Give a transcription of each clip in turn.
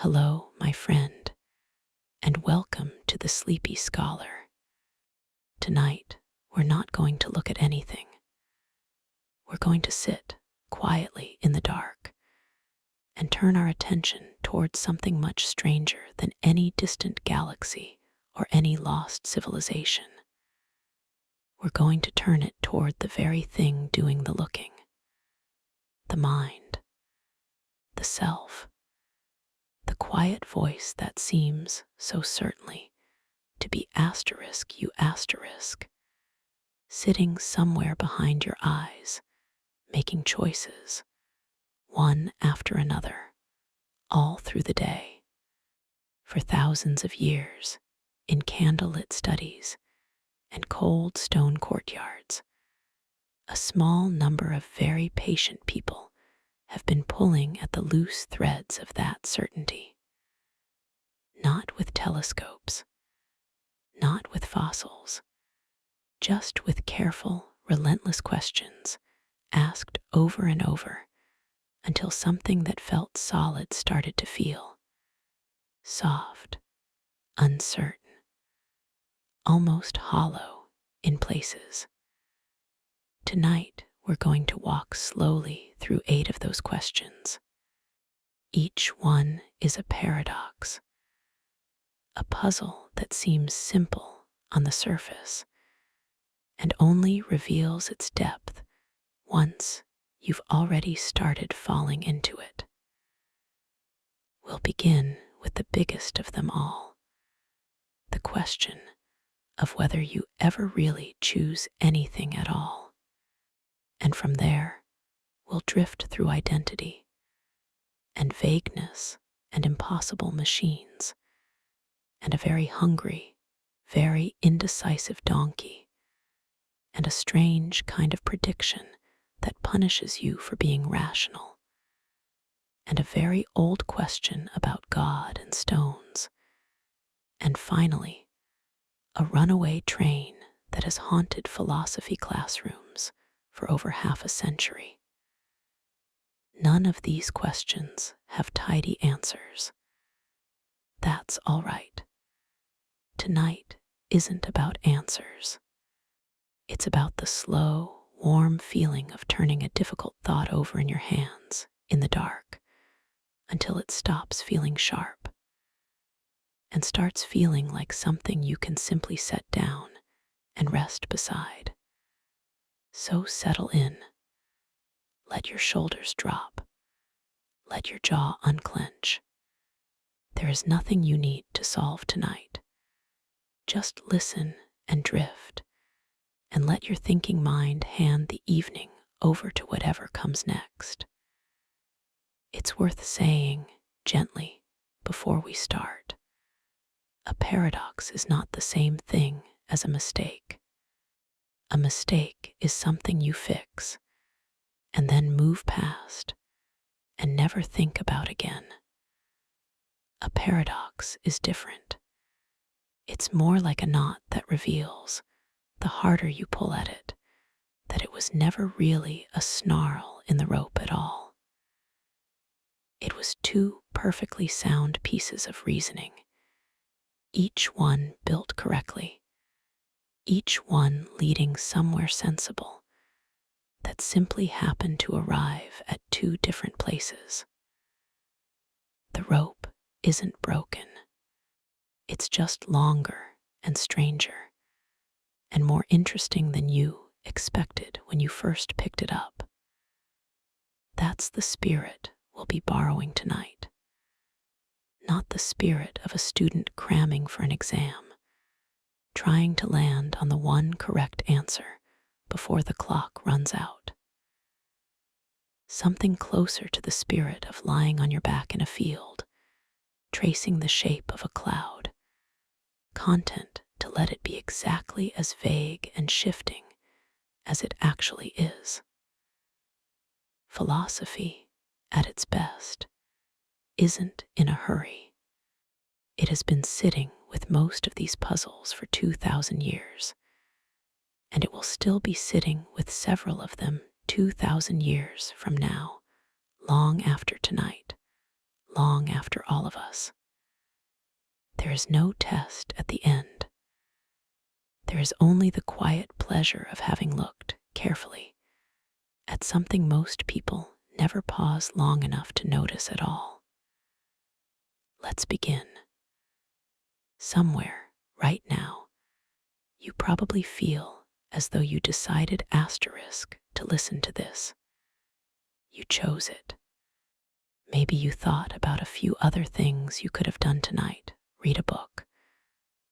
Hello, my friend, and welcome to the Sleepy Scholar. Tonight, we're not going to look at anything. We're going to sit quietly in the dark and turn our attention towards something much stranger than any distant galaxy or any lost civilization. We're going to turn it toward the very thing doing the looking: the mind, the self. The quiet voice that seems so certainly to be you sitting somewhere behind your eyes, making choices, one after another, all through the day. For thousands of years, in candlelit studies and cold stone courtyards, a small number of very patient people have been pulling at the loose threads of that certainty. Not with telescopes, not with fossils, just with careful, relentless questions asked over and over until something that felt solid started to feel soft, uncertain, almost hollow in places. Tonight, we're going to walk slowly through 8 of those questions. Each one is a paradox, a puzzle that seems simple on the surface and only reveals its depth once you've already started falling into it. We'll begin with the biggest of them all, the question of whether you ever really choose anything at all. And from there, we'll drift through identity and vagueness and impossible machines and a very hungry, very indecisive donkey and a strange kind of prediction that punishes you for being rational, and a very old question about God and stones, and finally, a runaway train that has haunted philosophy classrooms for over half a century. None of these questions have tidy answers. That's all right. Tonight isn't about answers. It's about the slow, warm feeling of turning a difficult thought over in your hands in the dark until it stops feeling sharp and starts feeling like something you can simply set down and rest beside. So settle in. Let your shoulders drop. Let your jaw unclench. There is nothing you need to solve tonight. Just listen and drift, and let your thinking mind hand the evening over to whatever comes next. It's worth saying gently before we start: a paradox is not the same thing as a mistake. A mistake is something you fix and then move past and never think about again. A paradox is different. It's more like a knot that reveals, the harder you pull at it, that it was never really a snarl in the rope at all. It was 2 perfectly sound pieces of reasoning, each one built correctly, each one leading somewhere sensible, that simply happened to arrive at 2 different places. The rope isn't broken. It's just longer and stranger and more interesting than you expected when you first picked it up. That's the spirit we'll be borrowing tonight. Not the spirit of a student cramming for an exam, trying to land on the one correct answer before the clock runs out. Something closer to the spirit of lying on your back in a field, tracing the shape of a cloud, content to let it be exactly as vague and shifting as it actually is. Philosophy, at its best, isn't in a hurry. It has been sitting with most of these puzzles for 2,000 years, and it will still be sitting with several of them 2,000 years from now, long after tonight, long after all of us. There is no test at the end. There is only the quiet pleasure of having looked carefully at something most people never pause long enough to notice at all. Let's begin. Somewhere, right now, you probably feel as though you decided to listen to this. You chose it. Maybe you thought about a few other things you could have done tonight. Read a book,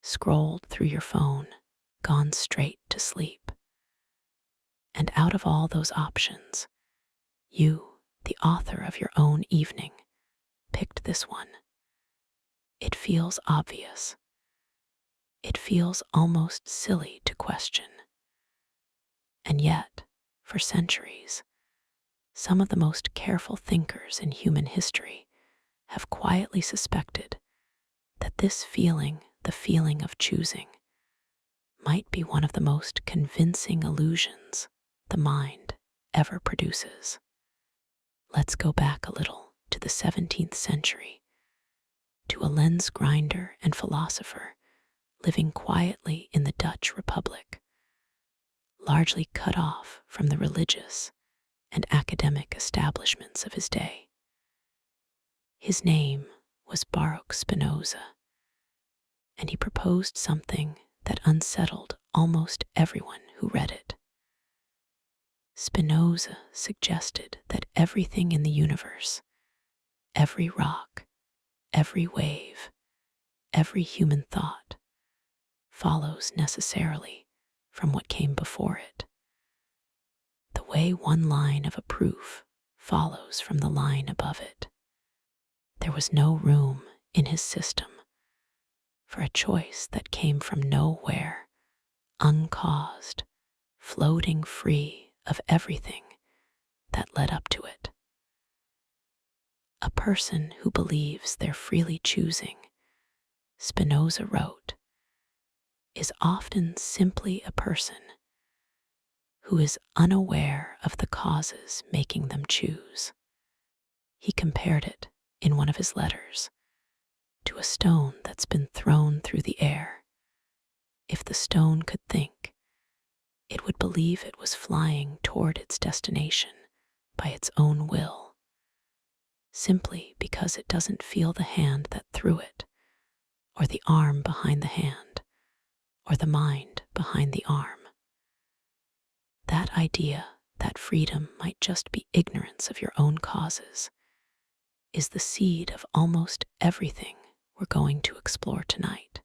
scrolled through your phone, gone straight to sleep. And out of all those options, you, the author of your own evening, picked this one. It feels obvious. It feels almost silly to question. And yet, for centuries, some of the most careful thinkers in human history have quietly suspected that this feeling, the feeling of choosing, might be one of the most convincing illusions the mind ever produces. Let's go back a little to the 17th century, to a lens grinder and philosopher living quietly in the Dutch Republic, largely cut off from the religious and academic establishments of his day. His name was Baruch Spinoza, and he proposed something that unsettled almost everyone who read it. Spinoza suggested that everything in the universe, every rock, every wave, every human thought, follows necessarily from what came before it, the way one line of a proof follows from the line above it. There was no room in his system for a choice that came from nowhere, uncaused, floating free of everything that led up to it. A person who believes they're freely choosing, Spinoza wrote, is often simply a person who is unaware of the causes making them choose. He compared it, in one of his letters, to a stone that's been thrown through the air. If the stone could think, it would believe it was flying toward its destination by its own will, simply because it doesn't feel the hand that threw it, or the arm behind the hand, or the mind behind the arm. That idea that freedom might just be ignorance of your own causes is the seed of almost everything we're going to explore tonight.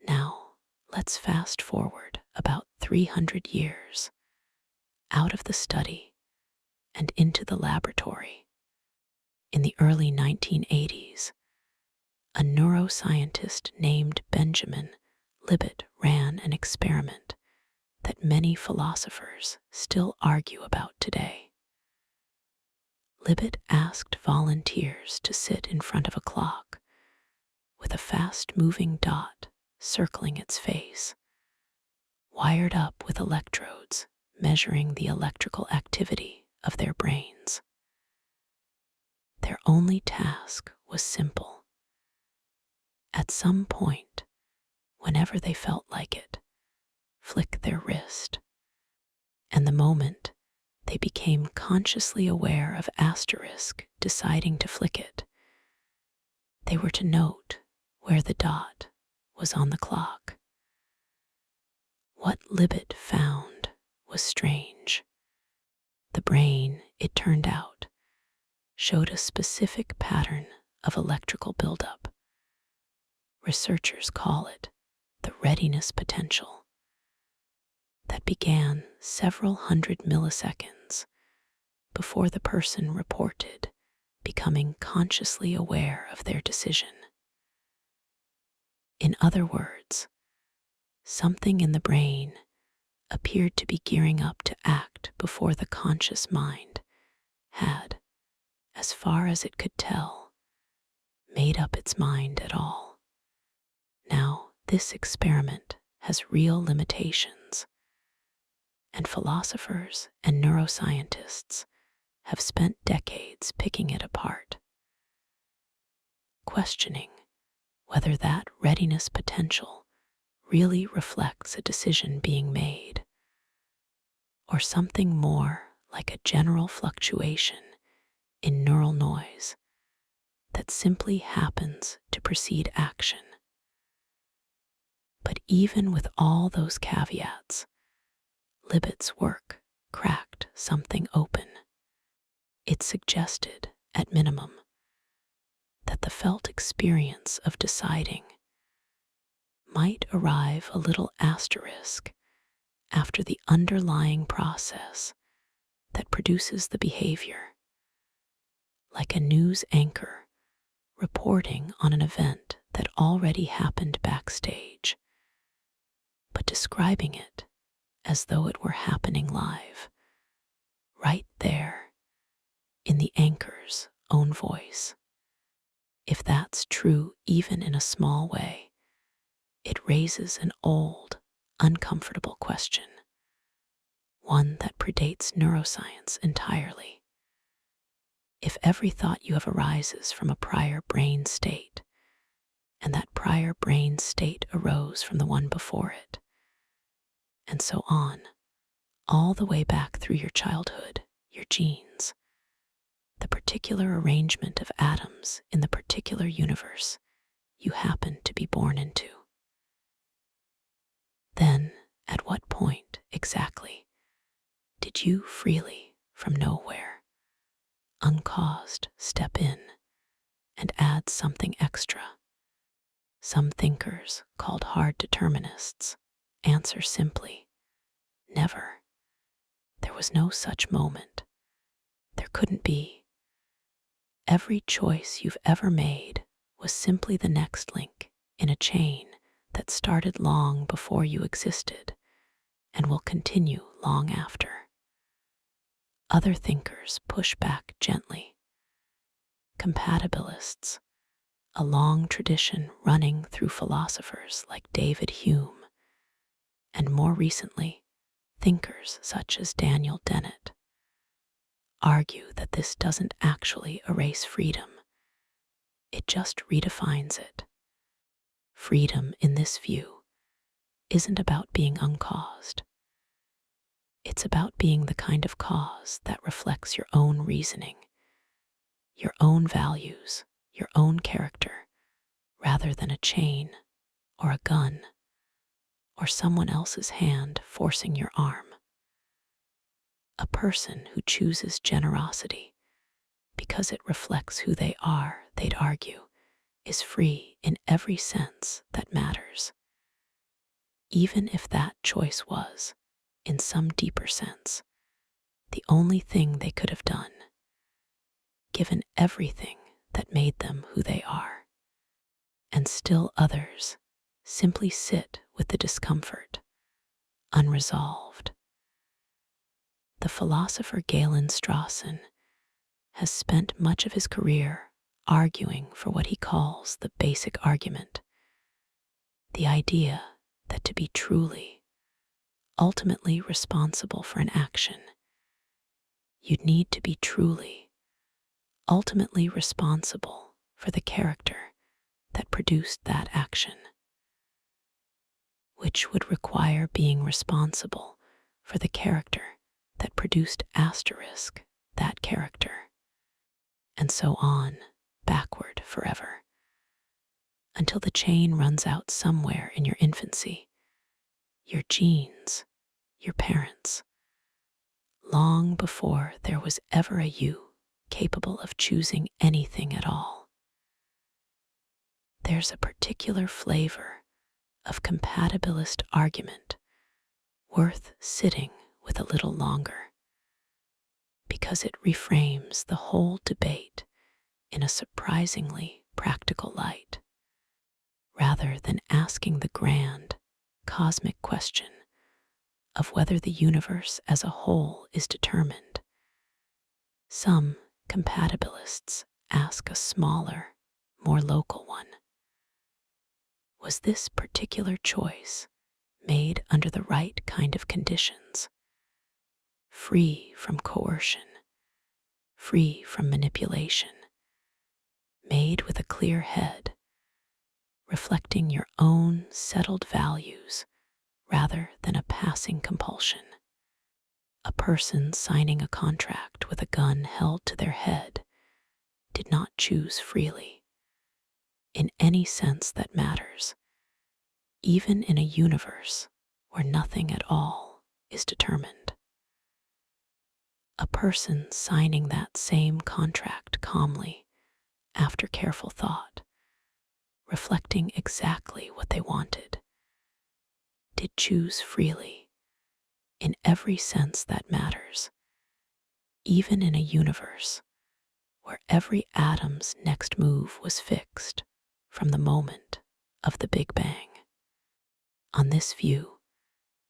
Now, let's fast forward about 300 years, out of the study and into the laboratory. In the early 1980s, a neuroscientist named Benjamin Libet ran an experiment that many philosophers still argue about today. Libet asked volunteers to sit in front of a clock with a fast-moving dot circling its face, wired up with electrodes measuring the electrical activity of their brains. Their only task was simple. At some point, whenever they felt like it, flick their wrist, and the moment they became consciously aware of asterisk deciding to flick it, they were to note where the dot was on the clock. What Libet found was strange. The brain, it turned out, showed a specific pattern of electrical buildup. Researchers call it the readiness potential, that began several hundred milliseconds before the person reported becoming consciously aware of their decision. In other words, something in the brain appeared to be gearing up to act before the conscious mind had, as far as it could tell, made up its mind at all. Now, this experiment has real limitations, and philosophers and neuroscientists have spent decades picking it apart. questioning whether that readiness potential really reflects a decision being made, or something more like a general fluctuation in neural noise that simply happens to precede action. But even with all those caveats, Libet's work cracked something open. It suggested, at minimum, that the felt experience of deciding might arrive a little asterisk after the underlying process that produces the behavior, like a news anchor reporting on an event that already happened backstage, but describing it as though it were happening live, right there in the anchor's own voice. If that's true even in a small way, it raises an old, uncomfortable question, one that predates neuroscience entirely. If every thought you have arises from a prior brain state, and that prior brain state arose from the one before it, and so on, all the way back through your childhood, your genes, the particular arrangement of atoms in the particular universe you happen to be born into, then at what point exactly did you freely, from nowhere, uncaused, step in and add something extra? Some thinkers, called hard determinists, answer simply, never. There was no such moment. There couldn't be. Every choice you've ever made was simply the next link in a chain that started long before you existed and will continue long after. Other thinkers push back gently. Compatibilists, a long tradition running through philosophers like David Hume, and more recently, thinkers such as Daniel Dennett, argue that this doesn't actually erase freedom. It just redefines it. Freedom, in this view, isn't about being uncaused. It's about being the kind of cause that reflects your own reasoning, your own values, your own character, rather than a chain or a gun or someone else's hand forcing your arm. A person who chooses generosity because it reflects who they are, they'd argue, is free in every sense that matters, even if that choice was, in some deeper sense, the only thing they could have done, given everything that made them who they are. And still others simply sit with the discomfort, unresolved. The philosopher Galen Strawson has spent much of his career arguing for what he calls the basic argument, the idea that to be truly, ultimately responsible for an action, you'd need to be truly, ultimately responsible for the character that produced that action, which would require being responsible for the character that produced asterisk that character, and so on, backward forever, until the chain runs out somewhere in your infancy, your genes, your parents, long before there was ever a you capable of choosing anything at all. There's a particular flavor of compatibilist argument worth sitting with a little longer, because it reframes the whole debate in a surprisingly practical light, rather than asking the grand, cosmic question of whether the universe as a whole is determined. Some compatibilists ask a smaller, more local one. Was this particular choice made under the right kind of conditions, free from coercion, free from manipulation, made with a clear head, reflecting your own settled values rather than a passing compulsion. A person signing a contract with a gun held to their head did not choose freely, in any sense that matters, even in a universe where nothing at all is determined. A person signing that same contract calmly, after careful thought, reflecting exactly what they wanted, did choose freely, in every sense that matters, even in a universe where every atom's next move was fixed from the moment of the Big Bang. On this view,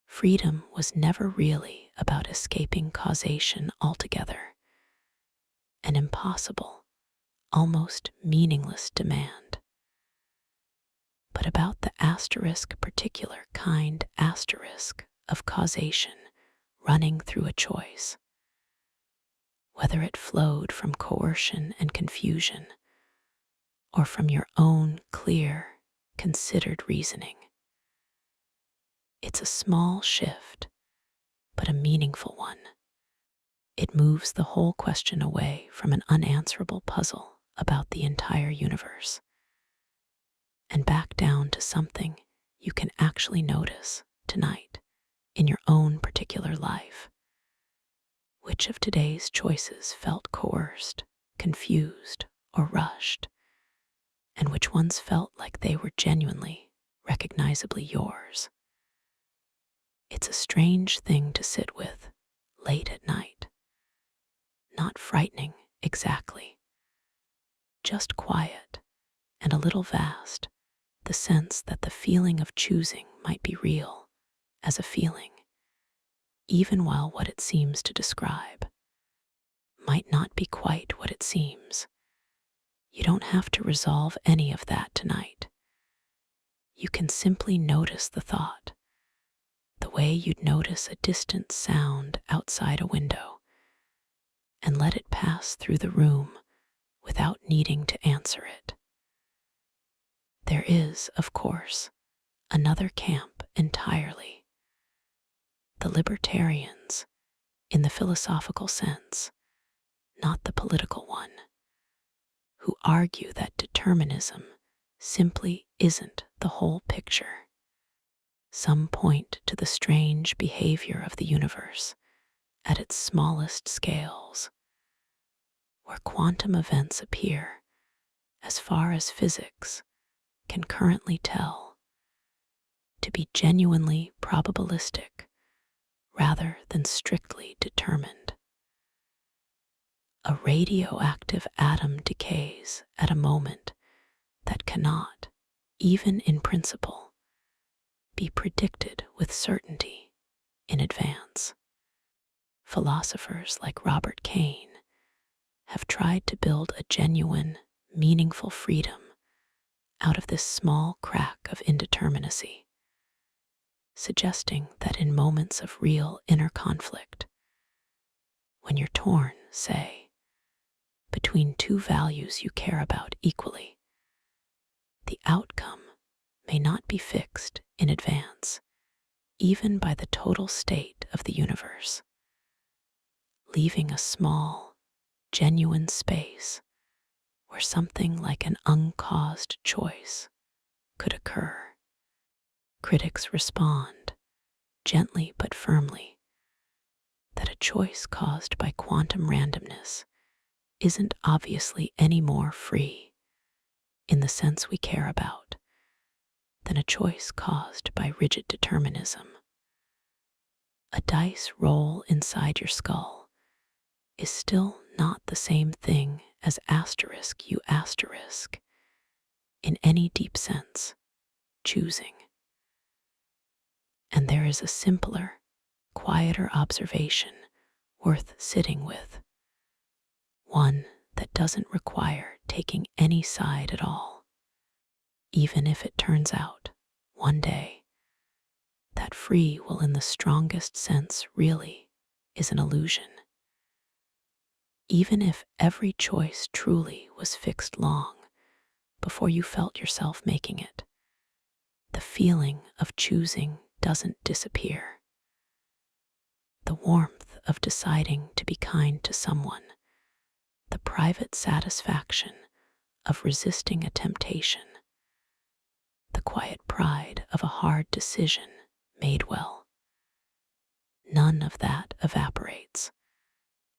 freedom was never really about escaping causation altogether, an impossible, almost meaningless demand, but about the particular kind of causation running through a choice, whether it flowed from coercion and confusion or from your own clear, considered reasoning. It's a small shift, but a meaningful one. It moves the whole question away from an unanswerable puzzle about the entire universe and back down to something you can actually notice tonight in your own particular life. Which of today's choices felt coerced, confused, or rushed, and which ones felt like they were genuinely, recognizably yours? It's a strange thing to sit with late at night. Not frightening exactly, just quiet and a little vast, the sense that the feeling of choosing might be real as a feeling, even while what it seems to describe might not be quite what it seems. You don't have to resolve any of that tonight. You can simply notice the thought, the way you'd notice a distant sound outside a window, and let it pass through the room without needing to answer it. There is, of course, another camp entirely. The libertarians, in the philosophical sense, not the political one, who argue that determinism simply isn't the whole picture. Some point to the strange behavior of the universe at its smallest scales, where quantum events appear, as far as physics can currently tell, to be genuinely probabilistic rather than strictly determined. A radioactive atom decays at a moment that cannot, even in principle, be predicted with certainty in advance. Philosophers like Robert Caine have tried to build a genuine, meaningful freedom out of this small crack of indeterminacy, suggesting that in moments of real inner conflict, when you're torn, say, between two values you care about equally, the outcome may not be fixed in advance, even by the total state of the universe, leaving a small, genuine space where something like an uncaused choice could occur. Critics respond, gently but firmly, that a choice caused by quantum randomness isn't obviously any more free, in the sense we care about, than a choice caused by rigid determinism. A dice roll inside your skull is still not the same thing as you in any deep sense, choosing. And there is a simpler, quieter observation worth sitting with, one that doesn't require taking any side at all, even if it turns out, one day, that free will in the strongest sense really is an illusion. Even if every choice truly was fixed long before you felt yourself making it. The feeling of choosing doesn't disappear. The warmth of deciding to be kind to someone, the private satisfaction of resisting a temptation, the quiet pride of a hard decision made well. None of that evaporates,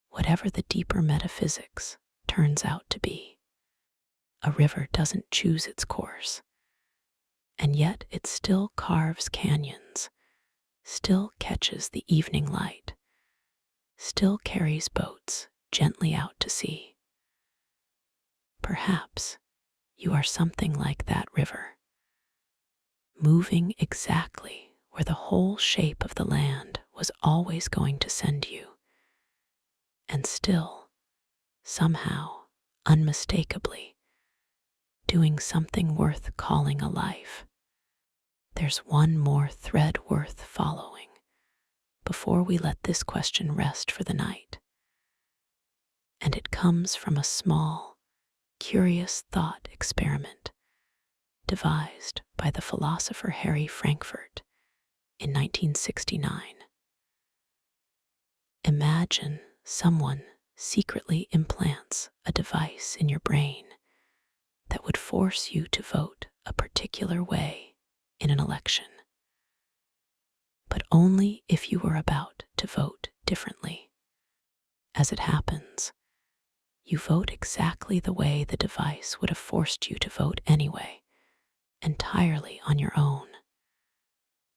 whatever the deeper metaphysics turns out to be. A river doesn't choose its course, and yet it still carves canyons, still catches the evening light, still carries boats gently out to sea. Perhaps you are something like that river, moving exactly where the whole shape of the land was always going to send you, and still, somehow, unmistakably, doing something worth calling a life. There's one more thread worth following before we let this question rest for the night. And it comes from a small, curious thought experiment devised by the philosopher Harry Frankfurt in 1969. Imagine someone secretly implants a device in your brain that would force you to vote a particular way in an election, but only if you were about to vote differently. As it happens, you vote exactly the way the device would have forced you to vote anyway, entirely on your own.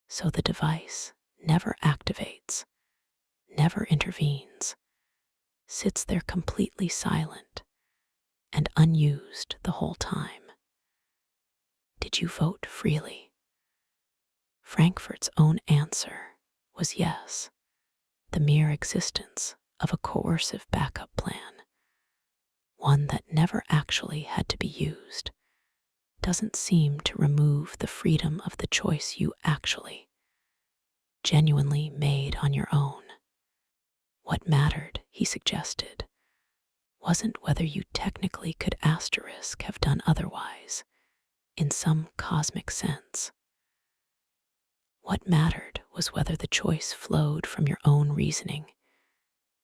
So the device never activates, never intervenes, sits there completely silent and unused the whole time. Did you vote freely? Frankfurt's own answer was yes. The mere existence of a coercive backup plan, one that never actually had to be used, doesn't seem to remove the freedom of the choice you actually, genuinely made on your own. What mattered, he suggested, wasn't whether you technically could have done otherwise, in some cosmic sense. What mattered was whether the choice flowed from your own reasoning,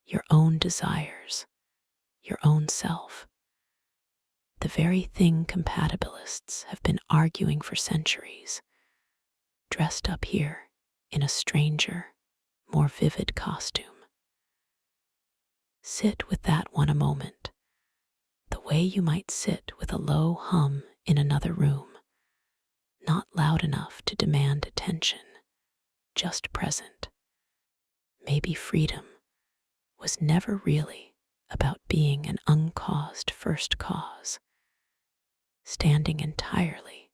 your own desires, your own self. The very thing compatibilists have been arguing for centuries, dressed up here in a stranger, more vivid costume. Sit with that one a moment, the way you might sit with a low hum in another room, not loud enough to demand attention, just present. Maybe freedom was never really about being an uncaused first cause, standing entirely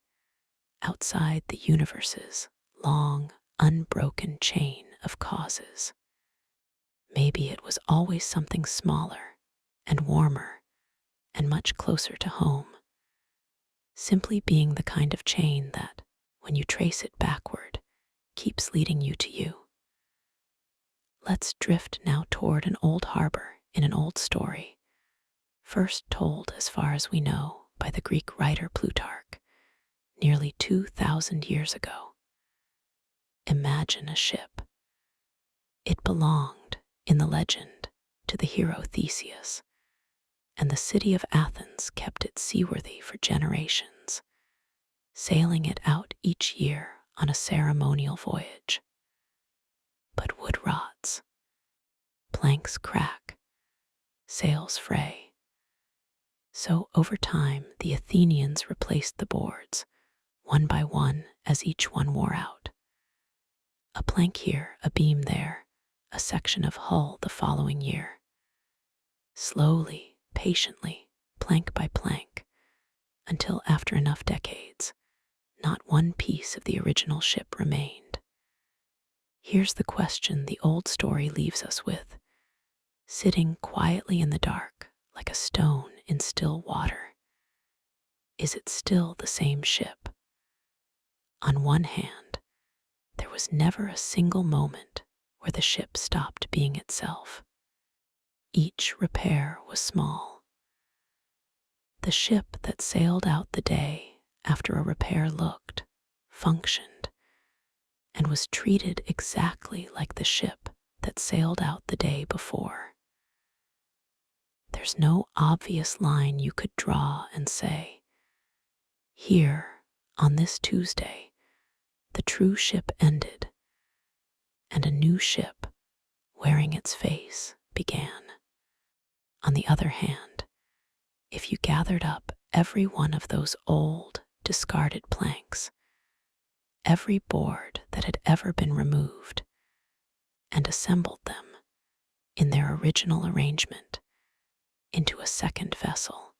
outside the universe's long, unbroken chain of causes. Maybe it was always something smaller and warmer and much closer to home, simply being the kind of chain that, when you trace it backward, keeps leading you to you. Let's drift now toward an old harbor in an old story, first told as far as we know by the Greek writer Plutarch, nearly 2,000 years ago. Imagine a ship. It belonged, in the legend, to the hero Theseus, and the city of Athens kept it seaworthy for generations, sailing it out each year on a ceremonial voyage. But wood rots, planks crack, sails fray. So over time, the Athenians replaced the boards, one by one as each one wore out. A plank here, a beam there, a section of hull the following year. Slowly, patiently, plank by plank, until after enough decades, not one piece of the original ship remained. Here's the question the old story leaves us with, sitting quietly in the dark like a stone in still water. Is it still the same ship? On one hand, there was never a single moment where the ship stopped being itself. Each repair was small. The ship that sailed out the day after a repair looked, functioned, and was treated exactly like the ship that sailed out the day before. There's no obvious line you could draw and say, here, on this Tuesday, the true ship ended, and a new ship, wearing its face, began. On the other hand, if you gathered up every one of those old, discarded planks, every board that had ever been removed, and assembled them in their original arrangement into a second vessel,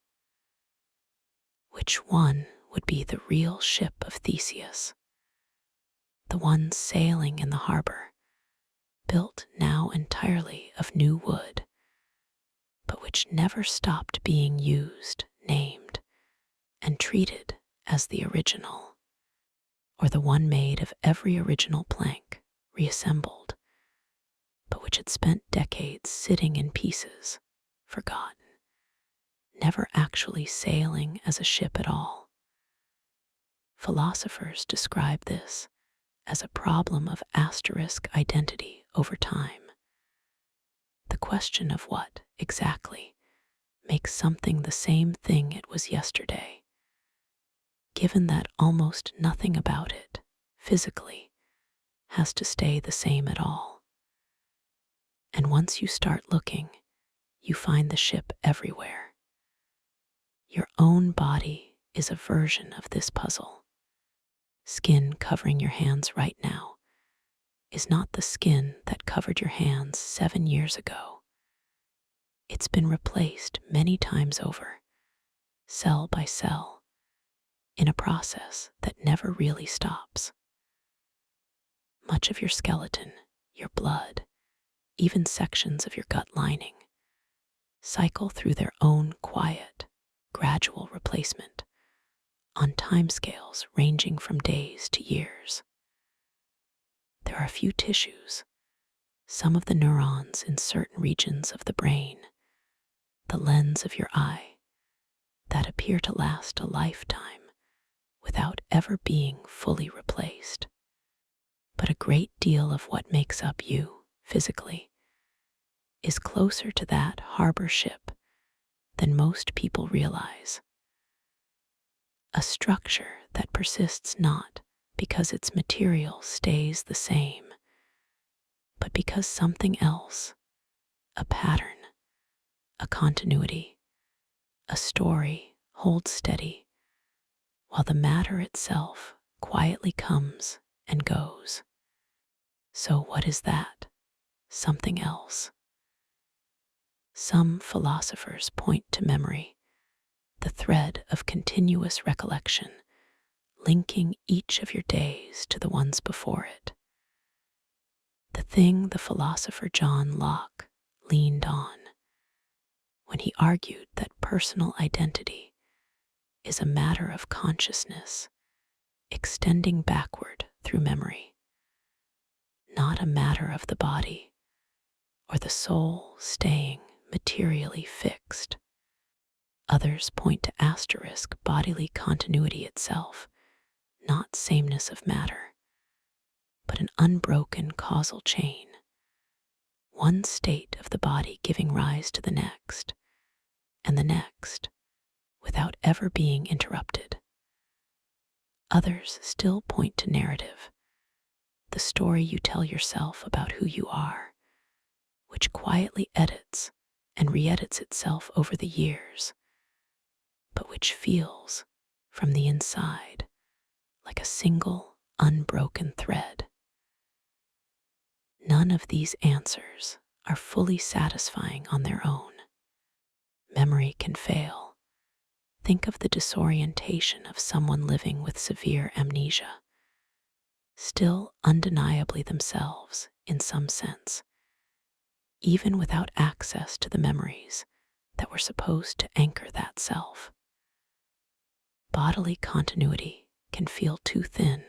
which one would be the real ship of Theseus, the one sailing in the harbor, built now entirely of new wood, but which never stopped being used, named, and treated as the original, or the one made of every original plank, reassembled, but which had spent decades sitting in pieces, forgotten, never actually sailing as a ship at all. Philosophers describe this as a problem of asterisk identity over time. The question of what, exactly, makes something the same thing it was yesterday, given that almost nothing about it, physically, has to stay the same at all. And once you start looking, you find the ship everywhere. Your own body is a version of this puzzle. Skin covering your hands right now is not the skin that covered your hands 7 years ago. It's been replaced many times over, cell by cell, in a process that never really stops. Much of your skeleton, your blood, even sections of your gut lining, cycle through their own quiet, gradual replacement on timescales ranging from days to years. There are a few tissues, some of the neurons in certain regions of the brain, the lens of your eye, that appear to last a lifetime without ever being fully replaced. But a great deal of what makes up you, physically, is closer to that harbor ship than most people realize. A structure that persists not because its material stays the same, but because something else, a pattern, a continuity, a story holds steady, while the matter itself quietly comes and goes. So what is that? Something else. Some philosophers point to memory, the thread of continuous recollection, linking each of your days to the ones before it. The thing the philosopher John Locke leaned on when he argued that personal identity is a matter of consciousness extending backward through memory, not a matter of the body or the soul staying materially fixed. Others point to asterisk bodily continuity itself, not sameness of matter, but an unbroken causal chain, one state of the body giving rise to the next, and the next, without ever being interrupted. Others still point to narrative, the story you tell yourself about who you are, which quietly edits and re-edits itself over the years, but which feels, from the inside, like a single, unbroken thread. None of these answers are fully satisfying on their own. Memory can fail. Think of the disorientation of someone living with severe amnesia, still undeniably themselves in some sense, even without access to the memories that were supposed to anchor that self. Bodily continuity can feel too thin.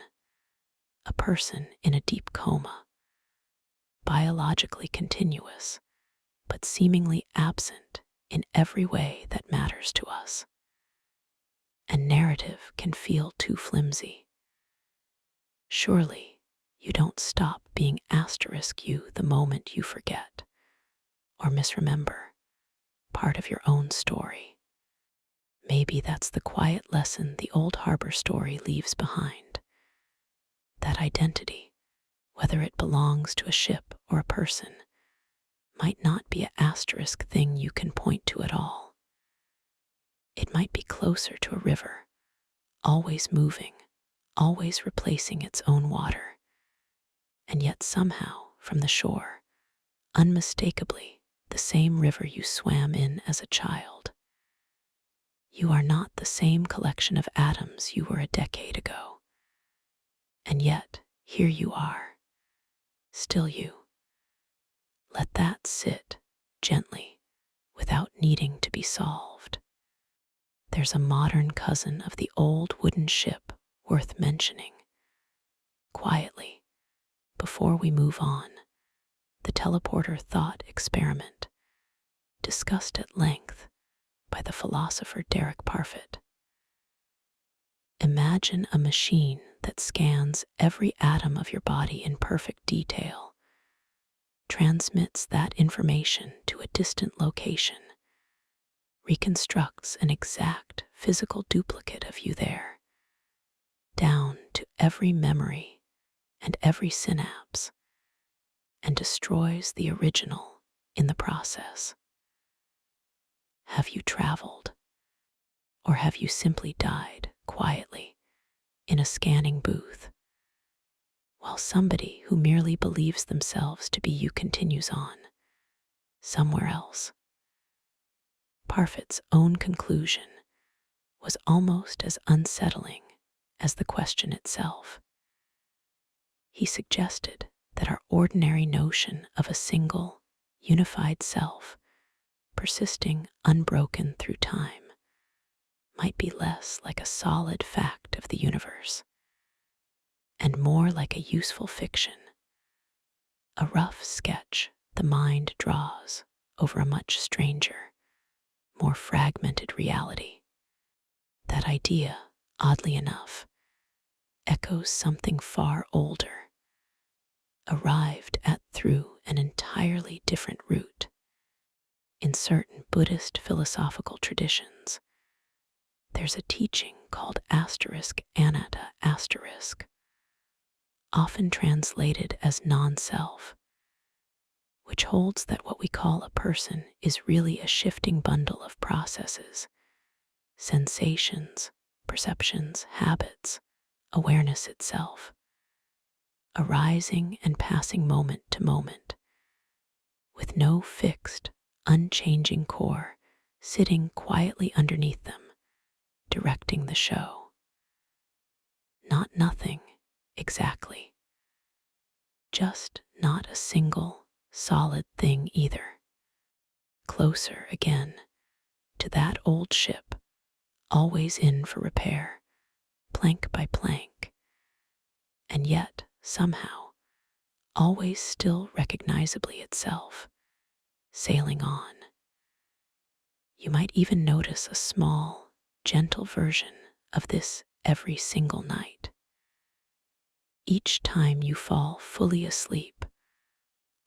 A person in a deep coma, biologically continuous, but seemingly absent in every way that matters to us. and narrative can feel too flimsy. Surely you don't stop being asterisk you the moment you forget or misremember part of your own story. Maybe that's the quiet lesson the old harbor story leaves behind. That identity, whether it belongs to a ship or a person, might not be an asterisk thing you can point to at all. It might be closer to a river, always moving, always replacing its own water, and yet somehow from the shore, unmistakably the same river you swam in as a child. You are not the same collection of atoms you were a decade ago. And yet, here you are, still you. Let that sit gently, without needing to be solved. There's a modern cousin of the old wooden ship worth mentioning. Quietly, before we move on, the teleporter thought experiment, discussed at length by the philosopher Derek Parfit. Imagine a machine that scans every atom of your body in perfect detail, transmits that information to a distant location, reconstructs an exact physical duplicate of you there, down to every memory and every synapse, and destroys the original in the process. Have you traveled? Or have you simply died quietly in a scanning booth, while somebody who merely believes themselves to be you continues on, somewhere else? Parfit's own conclusion was almost as unsettling as the question itself. He suggested that our ordinary notion of a single, unified self, persisting unbroken through time, might be less like a solid fact of the universe, and more like a useful fiction, a rough sketch the mind draws over a much stranger, more fragmented reality. That idea, oddly enough, echoes something far older, arrived at through an entirely different route. In certain Buddhist philosophical traditions, there's a teaching called asterisk anatta asterisk, often translated as non-self, which holds that what we call a person is really a shifting bundle of processes, sensations, perceptions, habits, awareness itself, arising and passing moment to moment, with no fixed, unchanging core sitting quietly underneath them, directing the show. Not nothing, exactly. Just not a single, solid thing either. Closer again to that old ship, always in for repair, plank by plank, and yet, somehow, always still recognizably itself, sailing on. You might even notice a small, gentle version of this every single night. Each time you fall fully asleep,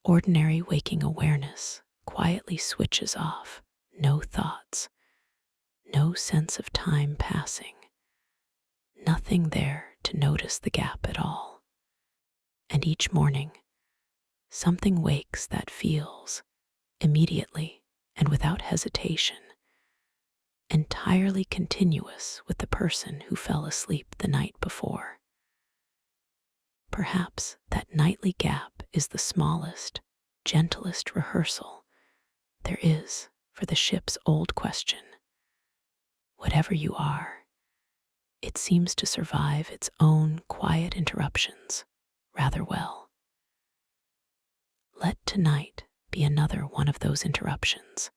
ordinary waking awareness quietly switches off, no thoughts, no sense of time passing, nothing there to notice the gap at all. And each morning, something wakes that feels, immediately and without hesitation, entirely continuous with the person who fell asleep the night before. Perhaps that nightly gap is the smallest, gentlest rehearsal there is for the ship's old question. Whatever you are, it seems to survive its own quiet interruptions rather well. Let tonight be another one of those interruptions,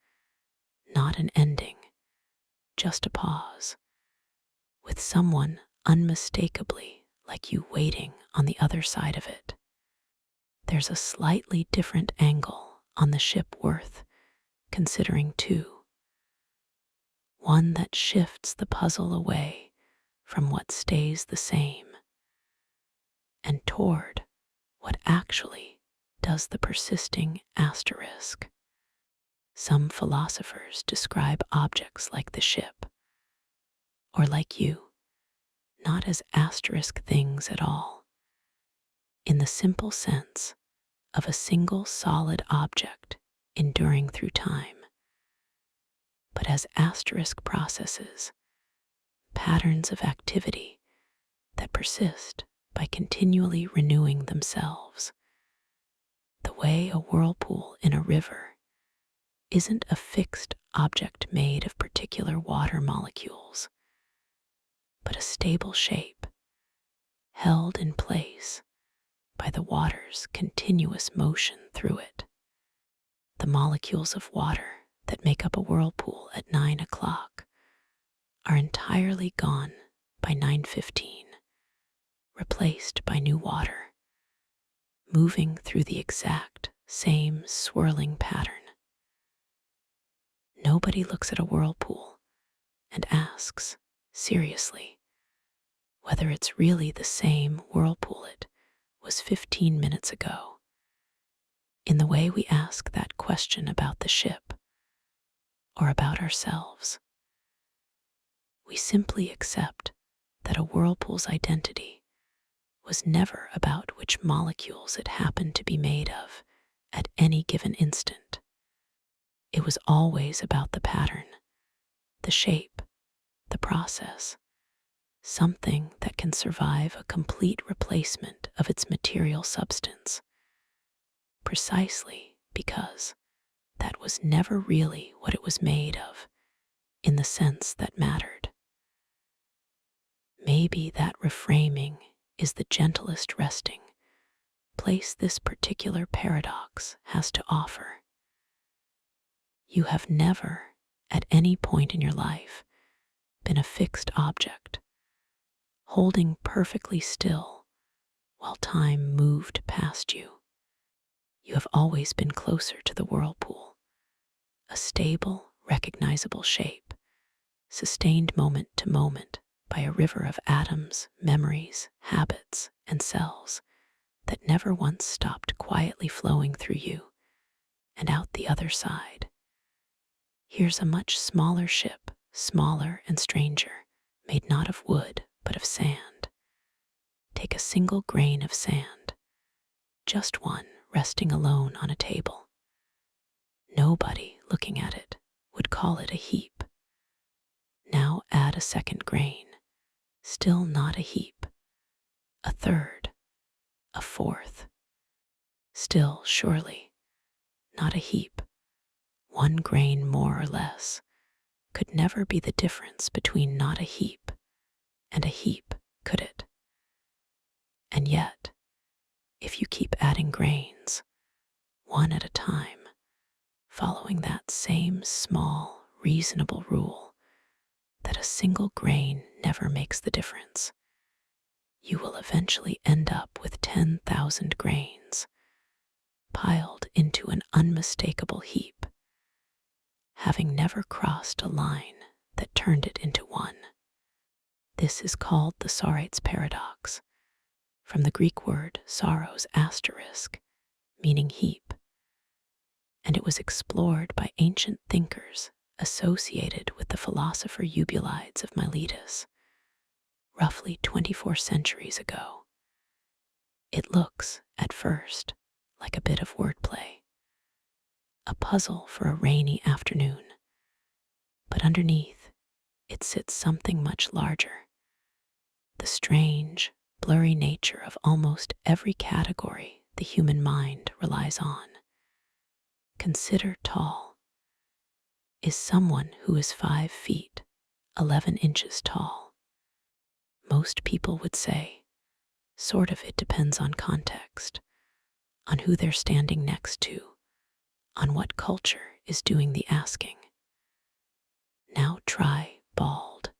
not an ending, just a pause, with someone unmistakably like you waiting on the other side of it. There's a slightly different angle on the ship worth considering too. one that shifts the puzzle away from what stays the same and toward what actually does the persisting asterisk. Some philosophers describe objects like the ship, or like you, not as asterisk things at all, in the simple sense of a single solid object enduring through time, but as asterisk processes, patterns of activity that persist by continually renewing themselves. The way a whirlpool in a river isn't a fixed object made of particular water molecules, but a stable shape held in place by the water's continuous motion through it. The molecules of water that make up a whirlpool at 9 o'clock are entirely gone by 9:15, replaced by new water, moving through the exact same swirling pattern. Nobody looks at a whirlpool and asks, seriously, whether it's really the same whirlpool it was 15 minutes ago, in the way we ask that question about the ship or about ourselves. We simply accept that a whirlpool's identity was never about which molecules it happened to be made of at any given instant. It was always about the pattern, the shape, the process, something that can survive a complete replacement of its material substance, precisely because that was never really what it was made of in the sense that mattered. Maybe that reframing is the gentlest resting place this particular paradox has to offer. You have never, at any point in your life, been a fixed object, holding perfectly still while time moved past you. You have always been closer to the whirlpool, a stable, recognizable shape, sustained moment to moment by a river of atoms, memories, habits, and cells that never once stopped quietly flowing through you and out the other side. Here's a much smaller ship, smaller and stranger, made not of wood but of sand. Take a single grain of sand, just one resting alone on a table. Nobody looking at it would call it a heap. Now add a second grain, still not a heap, a third, a fourth, still surely not a heap. One grain more or less could never be the difference between not a heap and a heap, could it? And yet, if you keep adding grains, one at a time, following that same small, reasonable rule that a single grain never makes the difference, you will eventually end up with 10,000 grains piled into an unmistakable heap, having never crossed a line that turned it into one. This is called the Sorites paradox, from the Greek word sorrows asterisk, meaning heap, and it was explored by ancient thinkers associated with the philosopher Eubulides of Miletus, roughly 24 centuries ago. It looks, at first, like a bit of wordplay, a puzzle for a rainy afternoon, but underneath it sits something much larger, the strange, blurry nature of almost every category the human mind relies on. Consider tall. Is someone who is 5 feet, 11 inches tall? Most people would say, sort of, it depends on context, on who they're standing next to, on what culture is doing the asking. Now try bald.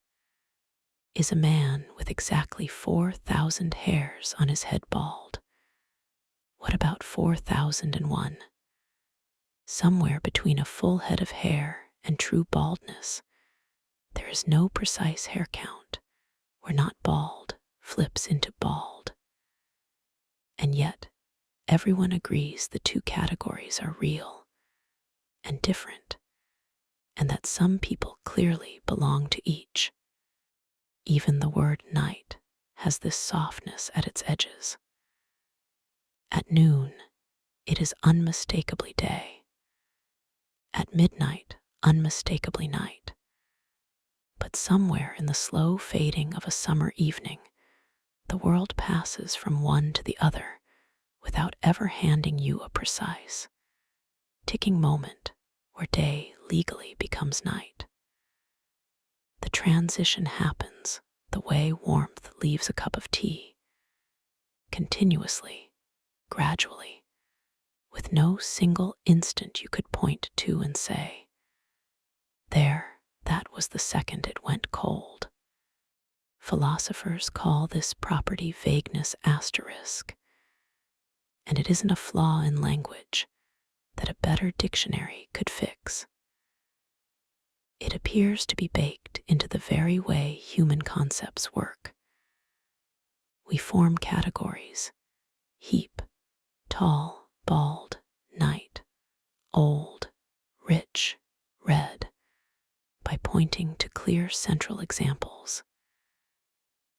Is a man with exactly 4,000 hairs on his head bald? What about 4,001? Somewhere between a full head of hair and true baldness, There is no precise hair count, where not bald flips into bald. And yet, everyone agrees the two categories are real and different, and that some people clearly belong to each. Even the word night has this softness at its edges. At noon, it is unmistakably day. At midnight, unmistakably night. But somewhere in the slow fading of a summer evening, the world passes from one to the other without ever handing you a precise, ticking moment where day legally becomes night. The transition happens the way warmth leaves a cup of tea, continuously, gradually, with no single instant you could point to and say, there, that was the second it went cold. Philosophers call this property vagueness asterisk, and it isn't a flaw in language that a better dictionary could fix. It appears to be baked into the very way human concepts work. We form categories: heap, tall, bald, night, old, rich, red, by pointing to clear central examples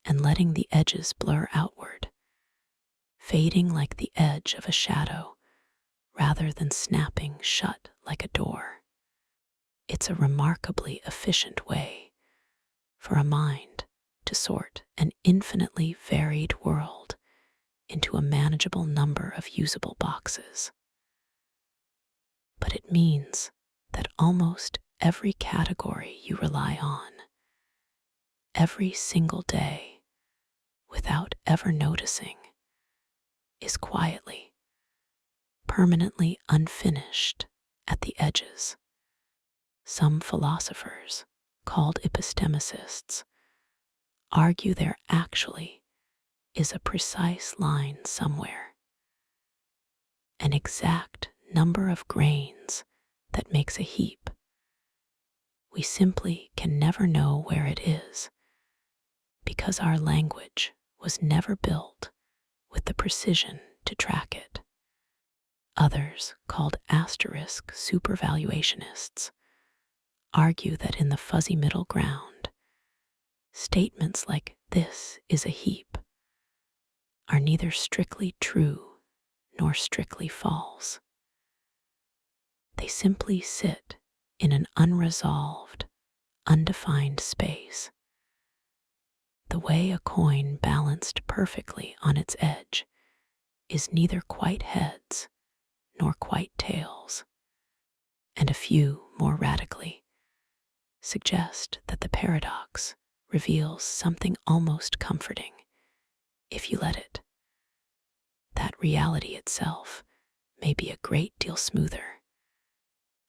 and letting the edges blur outward, fading like the edge of a shadow rather than snapping shut like a door. It's a remarkably efficient way for a mind to sort an infinitely varied world into a manageable number of usable boxes. But it means that almost every category you rely on, every single day, without ever noticing, is quietly, permanently unfinished at the edges. Some philosophers, called epistemicists, argue there actually is a precise line somewhere, an exact number of grains that makes a heap. We simply can never know where it is, because our language was never built with the precision to track it. Others, called asterisk supervaluationists, argue that in the fuzzy middle ground, statements like "this is a heap" are neither strictly true nor strictly false. They simply sit in an unresolved, undefined space, the way a coin balanced perfectly on its edge is neither quite heads nor quite tails. And a few, more radically, suggest that the paradox reveals something almost comforting if you let it. That reality itself may be a great deal smoother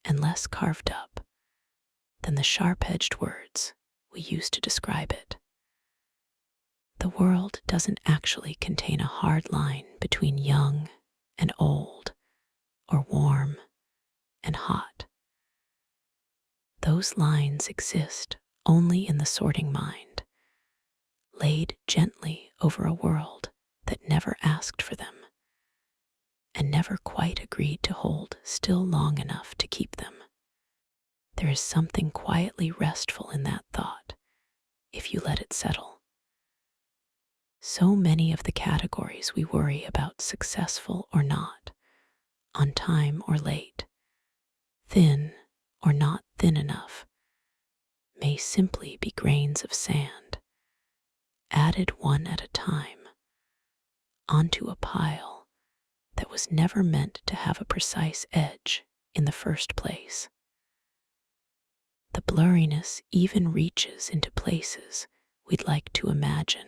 and less carved up than the sharp-edged words we use to describe it. The world doesn't actually contain a hard line between young and old, or warm and hot. Those lines exist only in the sorting mind, laid gently over a world that never asked for them and never quite agreed to hold still long enough to keep them. There is something quietly restful in that thought, if you let it settle. So many of the categories we worry about, successful or not, on time or late, thin or not thin enough, may simply be grains of sand, added one at a time, onto a pile that was never meant to have a precise edge in the first place. The blurriness even reaches into places we'd like to imagine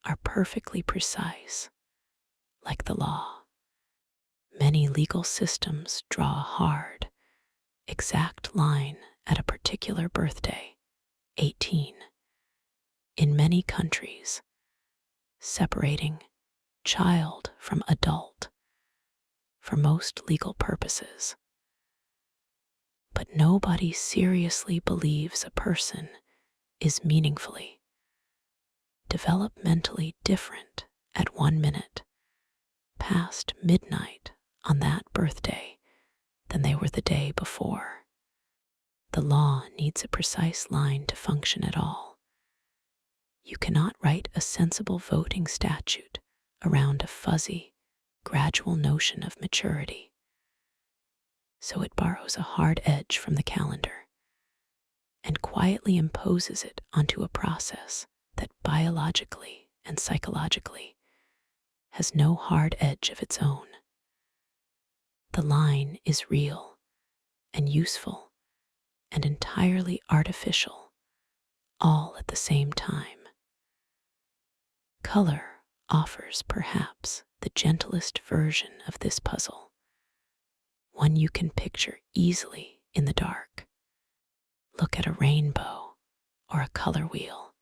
are perfectly precise, like the law. Many legal systems draw a hard, exact line at a particular birthday, 18, in many countries, separating child from adult for most legal purposes. But nobody seriously believes a person is meaningfully, developmentally different at 1 minute past midnight on that birthday than they were the day before. The law needs a precise line to function at all. You cannot write a sensible voting statute around a fuzzy, gradual notion of maturity. So it borrows a hard edge from the calendar and quietly imposes it onto a process that biologically and psychologically has no hard edge of its own. The line is real and useful and entirely artificial, all at the same time. Color offers perhaps the gentlest version of this puzzle, one you can picture easily in the dark. Look at a rainbow or a color wheel,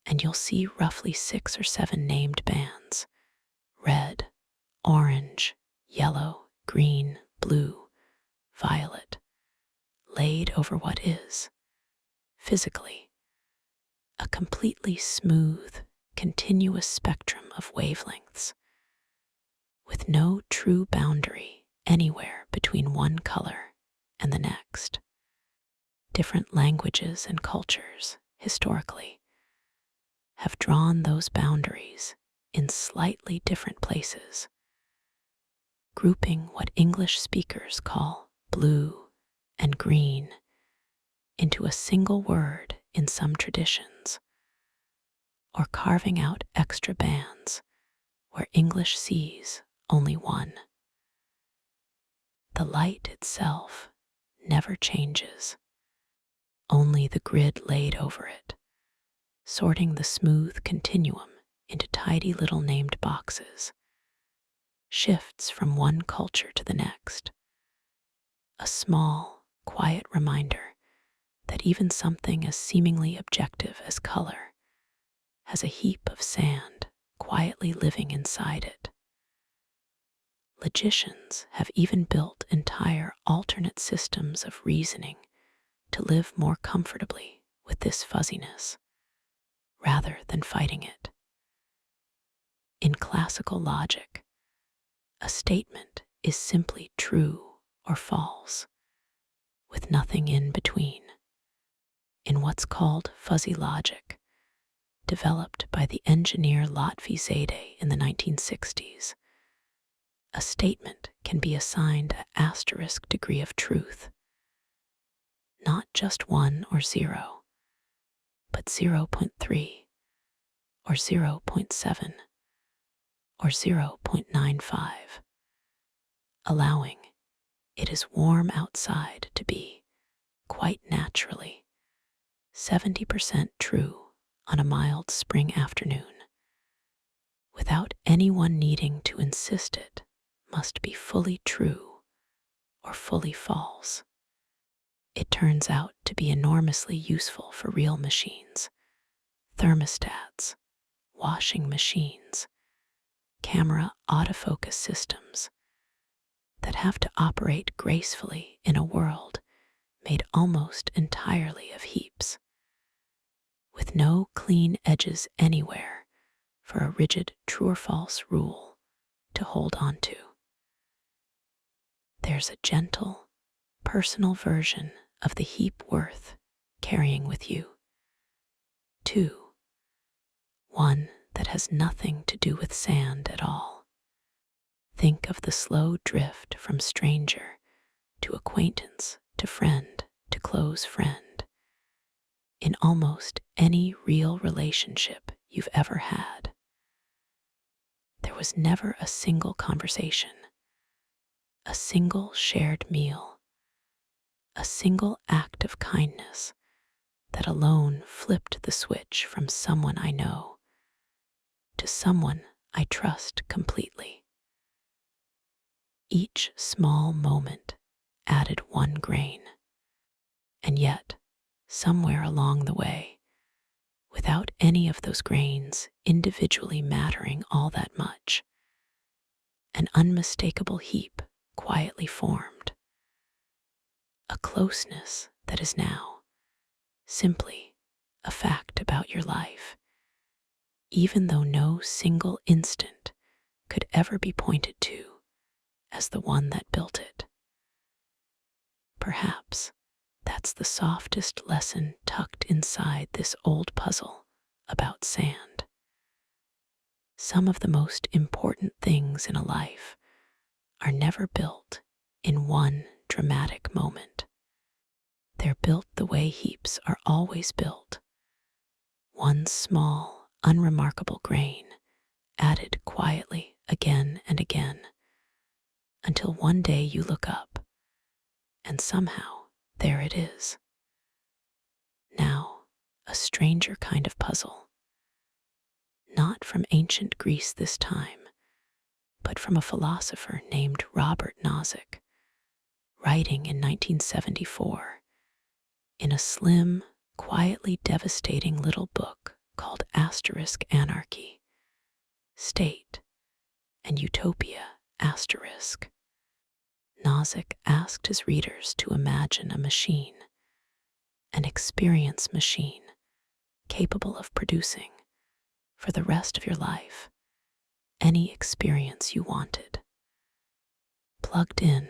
and you'll see roughly 6 or 7 named bands: red, orange, yellow, green, blue, violet, laid over what is, physically, a completely smooth, continuous spectrum of wavelengths, with no true boundary anywhere between one color and the next. Different languages and cultures, historically, have drawn those boundaries in slightly different places, grouping what English speakers call blue and green into a single word in some traditions, or carving out extra bands where English sees only one. The light itself never changes, only the grid laid over it, sorting the smooth continuum into tidy little named boxes, shifts from one culture to the next. A small, quiet reminder that even something as seemingly objective as color has a heap of sand quietly living inside it. Logicians have even built entire alternate systems of reasoning to live more comfortably with this fuzziness, rather than fighting it. In classical logic, a statement is simply true or false, with nothing in between. In what's called fuzzy logic, developed by the engineer Lotfi Zade in the 1960s, a statement can be assigned an asterisk degree of truth, not just 1 or 0, but 0.3 or 0.7 or 0.95, allowing "it is warm outside" to be, quite naturally, 70% true on a mild spring afternoon, without anyone needing to insist it must be fully true or fully false. It turns out to be enormously useful for real machines, thermostats, washing machines, camera autofocus systems that have to operate gracefully in a world made almost entirely of heaps, with no clean edges anywhere for a rigid true or false rule to hold on to. There's a gentle, personal version of the heap worth carrying with you, too, one that has nothing to do with sand at all. Think of the slow drift from stranger to acquaintance to friend to close friend in almost any real relationship you've ever had. There was never a single conversation, a single shared meal, a single act of kindness that alone flipped the switch from someone I know to someone I trust completely. Each small moment added 1 grain, and yet, somewhere along the way, without any of those grains individually mattering all that much, an unmistakable heap quietly formed. a closeness that is now simply a fact about your life, even though no single instant could ever be pointed to as the one that built it. Perhaps that's the softest lesson tucked inside this old puzzle about sand. Some of the most important things in a life are never built in one dramatic moment. They're built the way heaps are always built. One small, unremarkable grain added quietly again and again, until one day you look up and somehow there it is. Now, a stranger kind of puzzle. Not from ancient Greece this time, but from a philosopher named Robert Nozick, writing in 1974 in a slim, quietly devastating little book called Asterisk Anarchy, State, and Utopia Asterisk. Nozick asked his readers to imagine a machine, an experience machine capable of producing, for the rest of your life, any experience you wanted. Plugged in,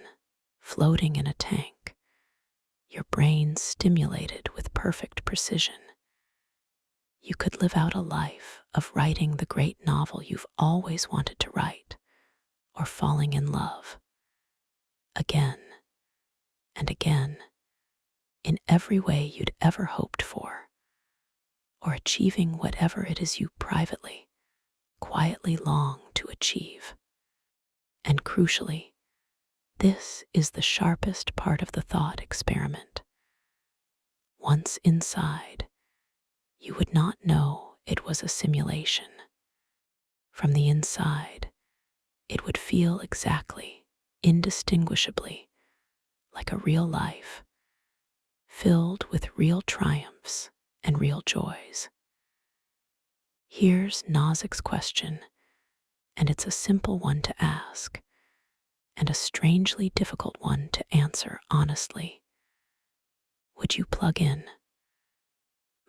floating in a tank, your brain stimulated with perfect precision, you could live out a life of writing the great novel you've always wanted to write, or falling in love, again and again, in every way you'd ever hoped for, or achieving whatever it is you privately, quietly long to achieve. And crucially, this is the sharpest part of the thought experiment. Once inside, you would not know it was a simulation. From the inside, it would feel exactly, indistinguishably, like a real life, filled with real triumphs and real joys. Here's Nozick's question, and it's a simple one to ask, and a strangely difficult one to answer honestly. Would you plug in?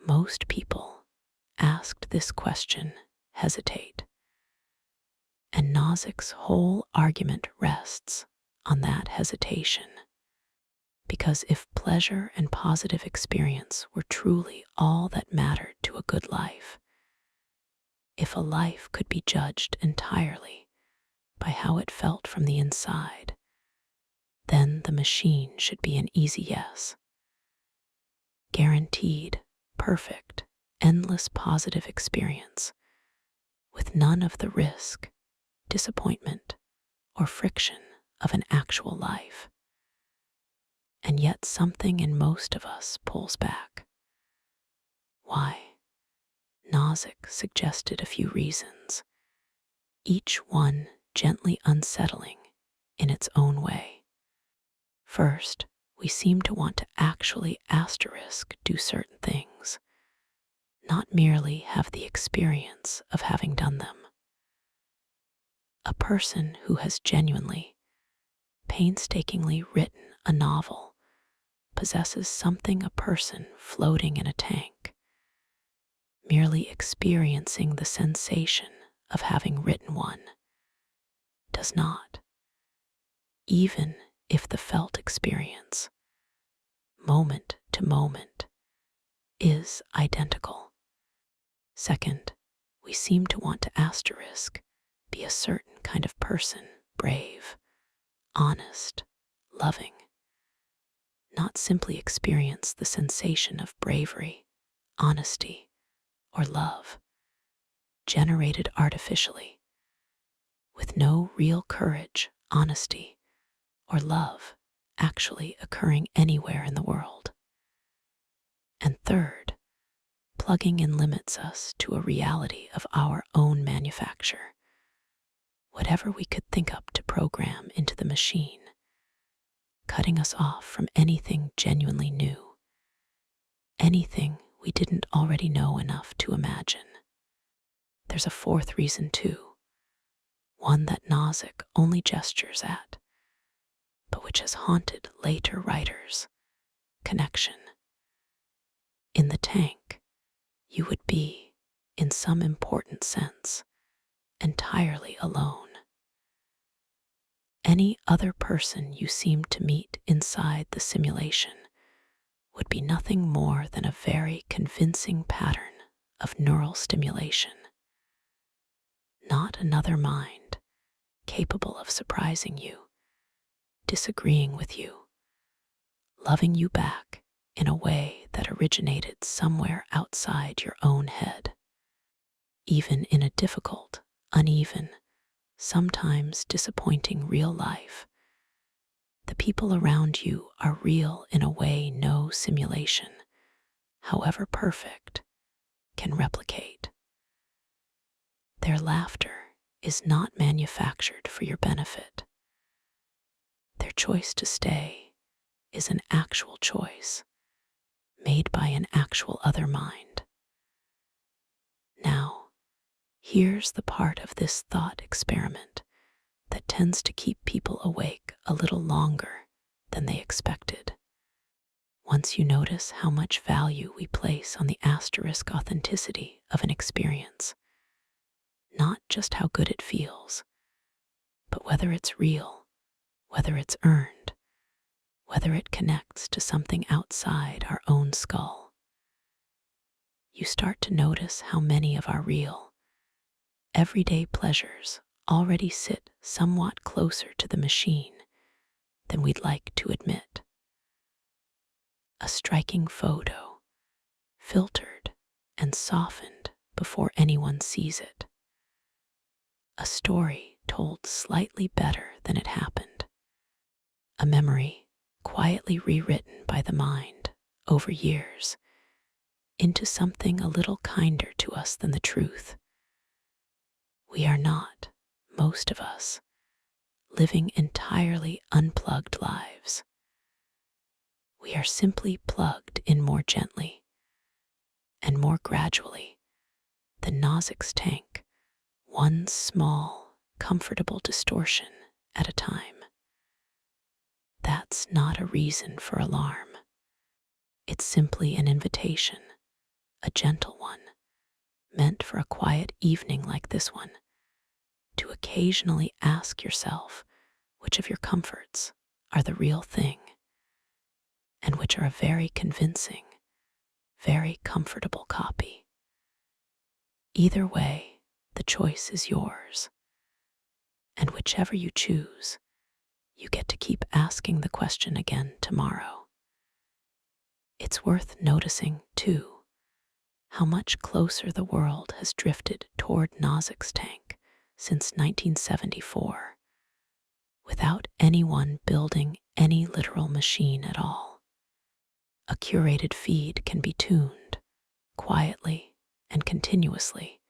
Most people, asked this question, hesitate. And Nozick's whole argument rests on that hesitation. Because if pleasure and positive experience were truly all that mattered to a good life, if a life could be judged entirely by how it felt from the inside, then the machine should be an easy yes. Guaranteed, perfect, endless positive experience, with none of the risk, disappointment, or friction of an actual life. And yet something in most of us pulls back. Why? Nozick suggested a few reasons, each one gently unsettling in its own way. First, we seem to want to actually do certain things, not merely have the experience of having done them. A person who has genuinely, painstakingly written a novel possesses something a person floating in a tank, merely experiencing the sensation of having written one, does not, even if the felt experience, moment to moment, is identical. Second, we seem to want to be a certain kind of person, brave, honest, loving, not simply experience the sensation of bravery, honesty, or love, generated artificially, with no real courage, honesty, or love actually occurring anywhere in the world. And third, plugging in limits us to a reality of our own manufacture. Whatever we could think up to program into the machine, cutting us off from anything genuinely new, anything we didn't already know enough to imagine. There's a fourth reason too, one that Nozick only gestures at, but which has haunted later writers, connection. In the tank, you would be, in some important sense, entirely alone. Any other person you seem to meet inside the simulation would be nothing more than a very convincing pattern of neural stimulation. Not another mind capable of surprising you, disagreeing with you, loving you back in a way that originated somewhere outside your own head. Even in a difficult, uneven, sometimes disappointing real life, the people around you are real in a way no simulation, however perfect, can replicate. Their laughter is not manufactured for your benefit. Their choice to stay is an actual choice, made by an actual other mind. Now, here's the part of this thought experiment that tends to keep people awake a little longer than they expected. Once you notice how much value we place on the asterisk authenticity of an experience, not just how good it feels, but whether it's real, whether it's earned, whether it connects to something outside our own skull, you start to notice how many of our real, everyday pleasures already sit somewhat closer to the machine than we'd like to admit. A striking photo, filtered and softened before anyone sees it. A story told slightly better than it happened. A memory quietly rewritten by the mind over years into something a little kinder to us than the truth. We are not, most of us, living entirely unplugged lives. We are simply plugged in more gently and more gradually than Nozick's tank, one small, comfortable distortion at a time. That's not a reason for alarm. It's simply an invitation, a gentle one, meant for a quiet evening like this one, to occasionally ask yourself which of your comforts are the real thing and which are a very convincing, very comfortable copy. Either way, the choice is yours, and whichever you choose, you get to keep asking the question again tomorrow. It's worth noticing, too, how much closer the world has drifted toward Nozick's tank since 1974, without anyone building any literal machine at all. A curated feed can be tuned, quietly and continuously,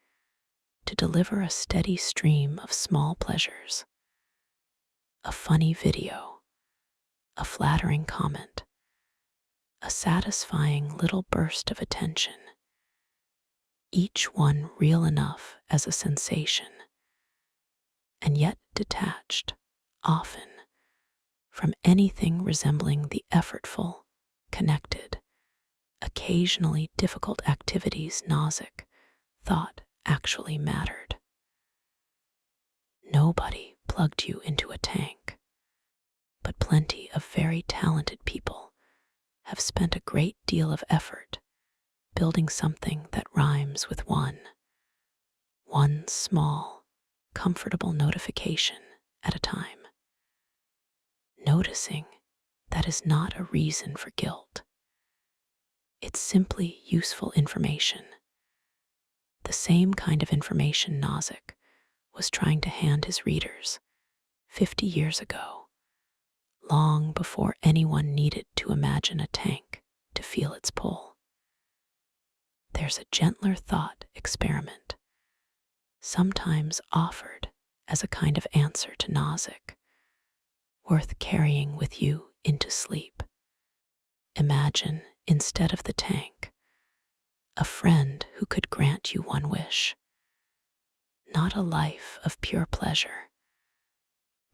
to deliver a steady stream of small pleasures. A funny video, a flattering comment, a satisfying little burst of attention, each one real enough as a sensation, and yet detached, often, from anything resembling the effortful, connected, occasionally difficult activities Nozick thought actually mattered. Nobody plugged you into a tank, but plenty of very talented people have spent a great deal of effort building something that rhymes with one small, comfortable notification at a time. Noticing that is not a reason for guilt. It's simply useful information. The same kind of information Nozick was trying to hand his readers 50 years ago, long before anyone needed to imagine a tank to feel its pull. There's a gentler thought experiment, sometimes offered as a kind of answer to Nozick, worth carrying with you into sleep. Imagine, instead of the tank, a friend who could grant you one wish. Not a life of pure pleasure,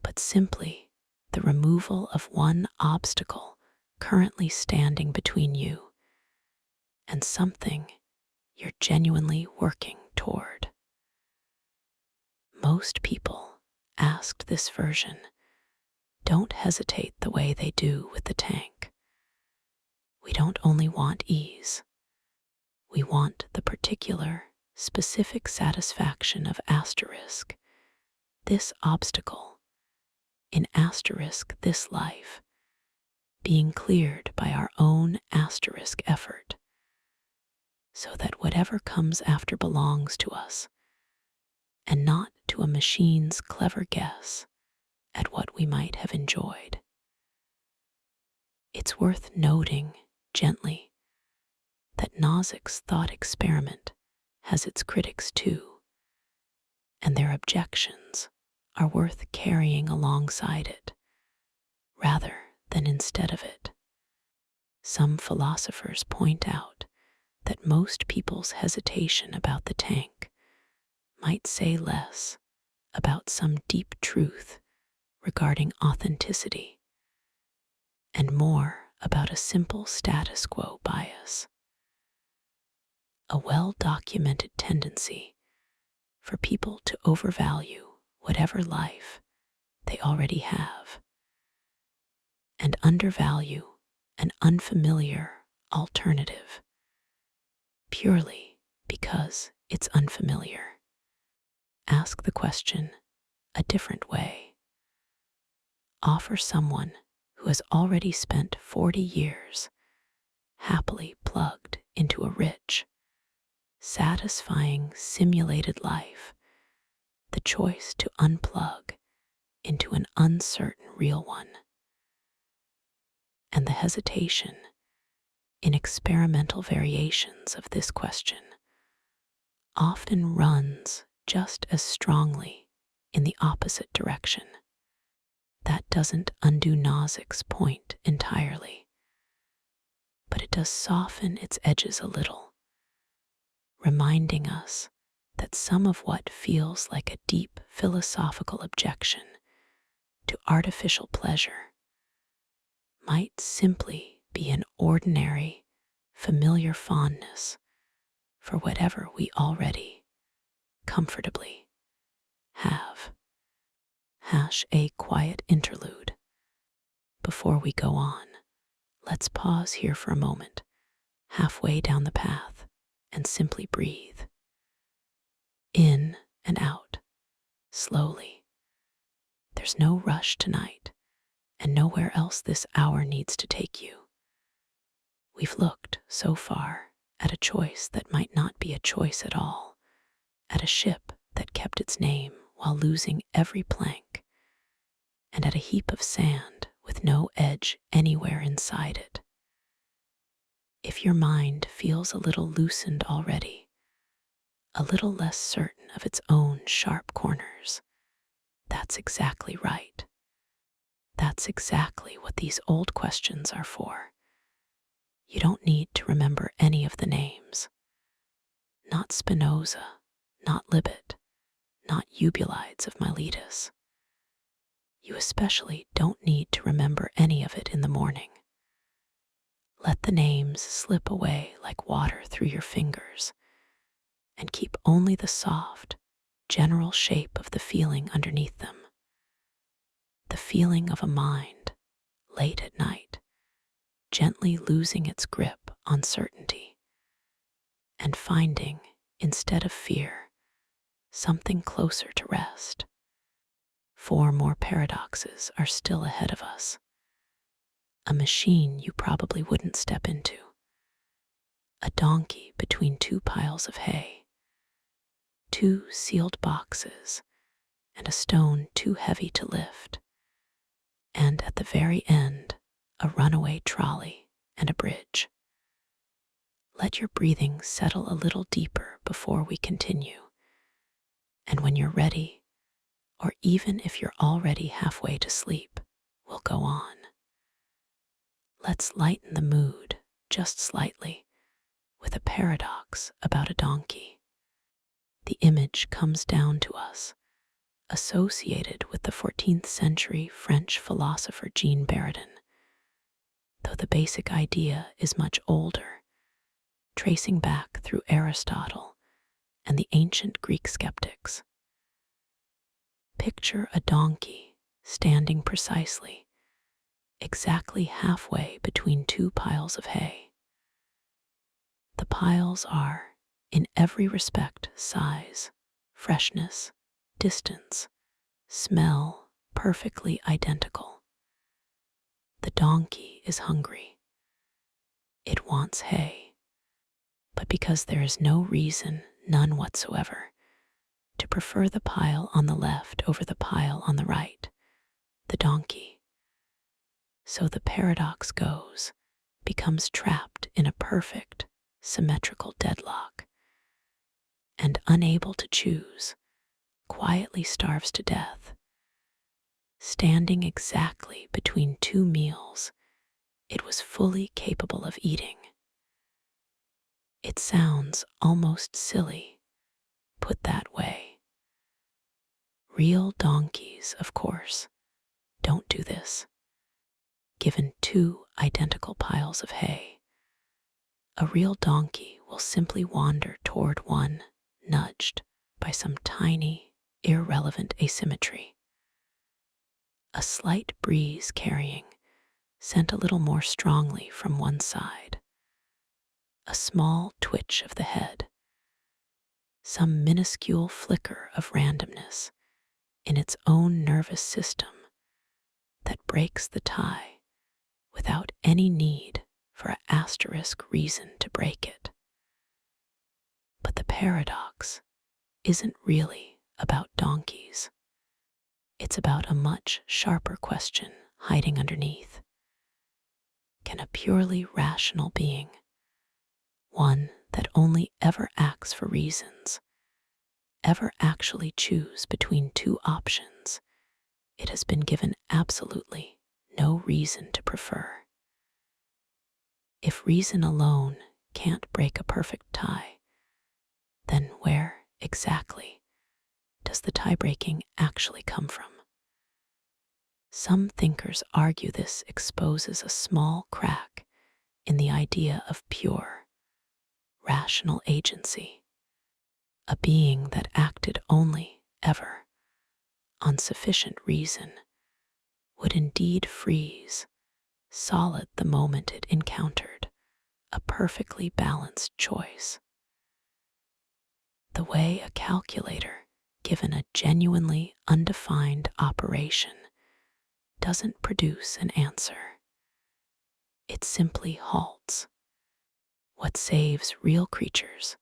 but simply the removal of one obstacle currently standing between you and something you're genuinely working toward. Most people asked this version don't hesitate the way they do with the tank. We don't only want ease, we want the particular, specific satisfaction of asterisk, this obstacle, in asterisk this life, being cleared by our own asterisk effort, so that whatever comes after belongs to us, and not to a machine's clever guess at what we might have enjoyed. It's worth noting gently that Nozick's thought experiment has its critics too, and their objections are worth carrying alongside it, rather than instead of it. Some philosophers point out that most people's hesitation about the tank might say less about some deep truth regarding authenticity and more about a simple status quo bias, a well-documented tendency for people to overvalue whatever life they already have and undervalue an unfamiliar alternative purely because it's unfamiliar. Ask the question a different way. Offer someone who has already spent 40 years happily plugged into a rich, satisfying simulated life the choice to unplug into an uncertain real one. And the hesitation in experimental variations of this question often runs just as strongly in the opposite direction. That doesn't undo Nozick's point entirely, but it does soften its edges a little, reminding us that some of what feels like a deep philosophical objection to artificial pleasure might simply be an ordinary, familiar fondness for whatever we already comfortably have. A quiet interlude. Before we go on, let's pause here for a moment, halfway down the path, and simply breathe. In and out, slowly. There's no rush tonight, and nowhere else this hour needs to take you. We've looked so far at a choice that might not be a choice at all, at a ship that kept its name while losing every plank, and at a heap of sand with no edge anywhere inside it. If your mind feels a little loosened already, a little less certain of its own sharp corners, that's exactly right. That's exactly what these old questions are for. You don't need to remember any of the names. Not Spinoza, not Libet, not Eubulides of Miletus. You especially don't need to remember any of it in the morning. Let the names slip away like water through your fingers, and keep only the soft, general shape of the feeling underneath them. The feeling of a mind, late at night, gently losing its grip on certainty, and finding, instead of fear, something closer to rest. 4 more paradoxes are still ahead of us. A machine you probably wouldn't step into. A donkey between 2 piles of hay. 2 sealed boxes and a stone too heavy to lift. And at the very end, a runaway trolley and a bridge. Let your breathing settle a little deeper before we continue. And when you're ready, or even if you're already halfway to sleep, we'll go on. Let's lighten the mood just slightly with a paradox about a donkey. The image comes down to us, associated with the 14th century French philosopher Jean Baradin. though the basic idea is much older, tracing back through Aristotle and the ancient Greek skeptics. Picture a donkey standing precisely, exactly halfway between two piles of hay. The piles are, in every respect, size, freshness, distance, smell, perfectly identical. The donkey is hungry. It wants hay. But because there is no reason, none whatsoever, to prefer the pile on the left over the pile on the right, the donkey, so the paradox goes, becomes trapped in a perfect, symmetrical deadlock, and unable to choose, quietly starves to death, standing exactly between two meals it was fully capable of eating. It sounds almost silly, put that way. Real donkeys, of course, don't do this. Given two identical piles of hay, a real donkey will simply wander toward one, nudged by some tiny, irrelevant asymmetry. A slight breeze carrying, sent a little more strongly from one side. A small twitch of the head, some minuscule flicker of randomness in its own nervous system that breaks the tie without any need for an asterisk reason to break it. But the paradox isn't really about donkeys. It's about a much sharper question hiding underneath. Can a purely rational being, one that only ever acts for reasons, ever actually choose between two options it has been given absolutely no reason to prefer? If reason alone can't break a perfect tie, then where exactly does the tie-breaking actually come from? Some thinkers argue this exposes a small crack in the idea of pure, rational agency, a being that acted only, ever, on sufficient reason, would indeed freeze, solid the moment it encountered a perfectly balanced choice. The way a calculator, given a genuinely undefined operation, doesn't produce an answer. It simply halts. What saves real creatures,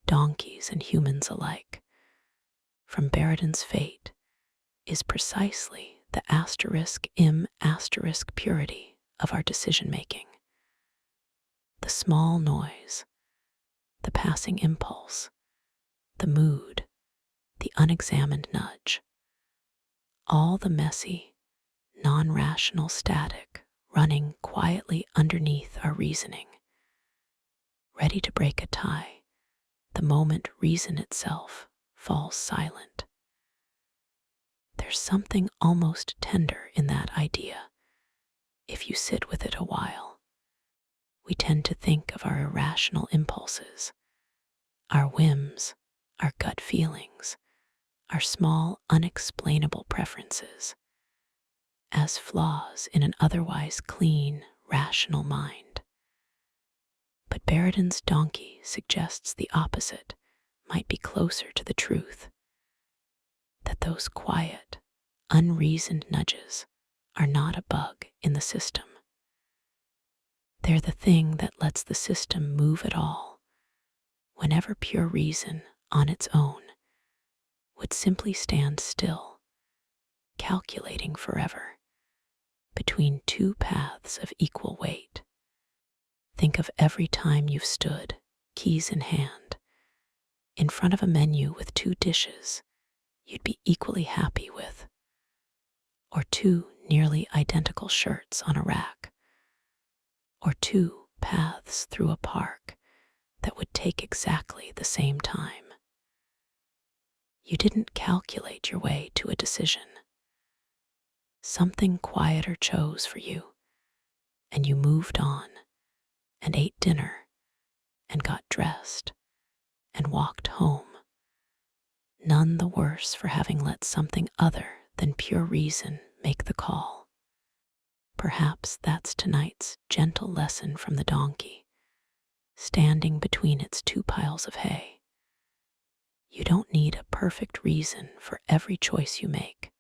donkeys and humans alike, from Buridan's fate is precisely the *im* purity of our decision-making. The small noise, the passing impulse, the mood, the unexamined nudge, all the messy, non-rational static running quietly underneath our reasoning, ready to break a tie the moment reason itself falls silent. There's something almost tender in that idea, if you sit with it a while. We tend to think of our irrational impulses, our whims, our gut feelings, our small, unexplainable preferences, as flaws in an otherwise clean, rational mind. But Buridan's donkey suggests the opposite might be closer to the truth, that those quiet, unreasoned nudges are not a bug in the system. They're the thing that lets the system move at all, whenever pure reason, on its own, would simply stand still, calculating forever, between two paths of equal weight. Think of every time you've stood, keys in hand, in front of a menu with two dishes you'd be equally happy with, or two nearly identical shirts on a rack, or two paths through a park that would take exactly the same time. You didn't calculate your way to a decision. Something quieter chose for you, and you moved on and ate dinner and got dressed and walked home, none the worse for having let something other than pure reason make the call. Perhaps that's tonight's gentle lesson from the donkey, standing between its two piles of hay. You don't need a perfect reason for every choice you make.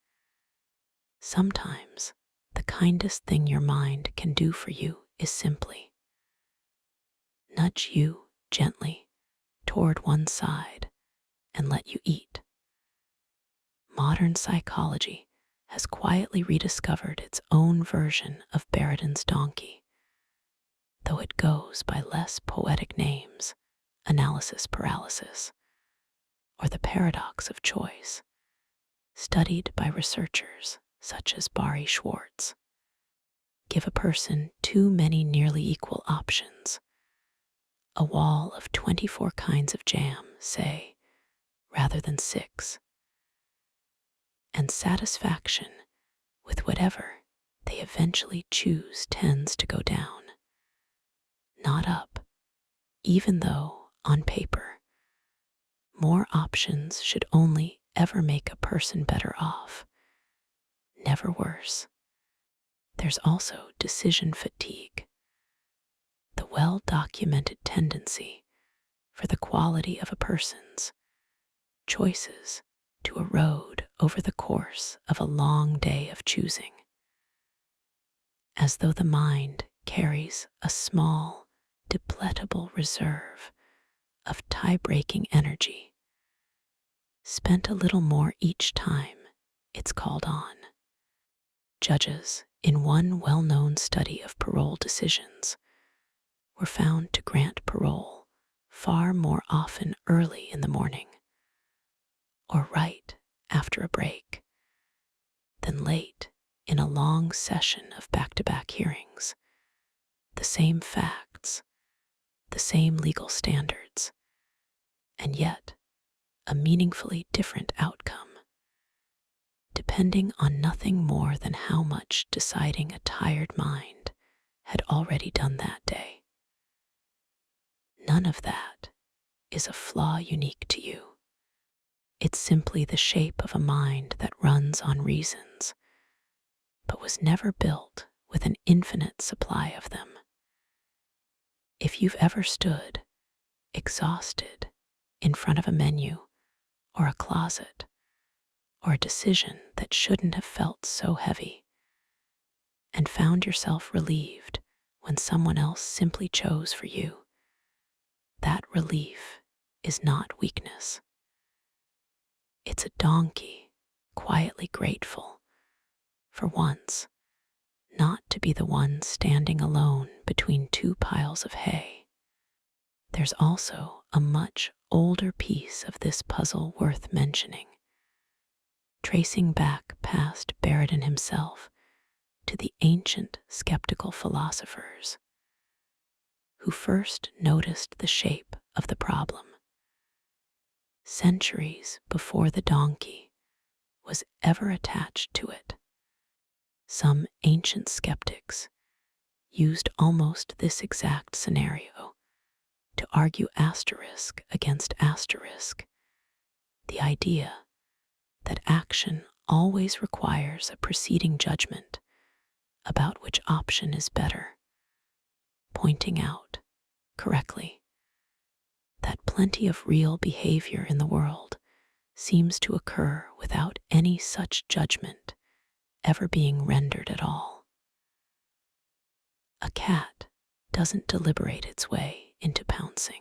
Sometimes the kindest thing your mind can do for you is simply nudge you gently toward one side and let you eat. Modern psychology has quietly rediscovered its own version of Buridan's donkey, though it goes by less poetic names, analysis paralysis, or the paradox of choice, studied by researchers such as Barry Schwartz. Give a person too many nearly equal options, a wall of 24 kinds of jam, say, rather than 6, and satisfaction with whatever they eventually choose tends to go down, not up, even though, on paper, more options should only ever make a person better off, never worse. There's also decision fatigue, the well-documented tendency for the quality of a person's choices to erode over the course of a long day of choosing, as though the mind carries a small, depletable reserve of tie-breaking energy, spent a little more each time it's called on. Judges, in one well-known study of parole decisions, were found to grant parole far more often early in the morning or right after a break than late in a long session of back-to-back hearings. The same facts, the same legal standards, and yet a meaningfully different outcome, depending on nothing more than how much deciding a tired mind had already done that day. None of that is a flaw unique to you. It's simply the shape of a mind that runs on reasons, but was never built with an infinite supply of them. If you've ever stood, exhausted, in front of a menu or a closet or a decision that shouldn't have felt so heavy, and found yourself relieved when someone else simply chose for you, that relief is not weakness. It's a donkey quietly grateful, for once, not to be the one standing alone between two piles of hay. There's also a much older piece of this puzzle worth mentioning, tracing back past Buridan himself to the ancient skeptical philosophers who first noticed the shape of the problem, centuries before the donkey was ever attached to it. Some ancient skeptics used almost this exact scenario to argue asterisk against asterisk, the idea that action always requires a preceding judgment about which option is better, pointing out, correctly, that plenty of real behavior in the world seems to occur without any such judgment ever being rendered at all. A cat doesn't deliberate its way into pouncing.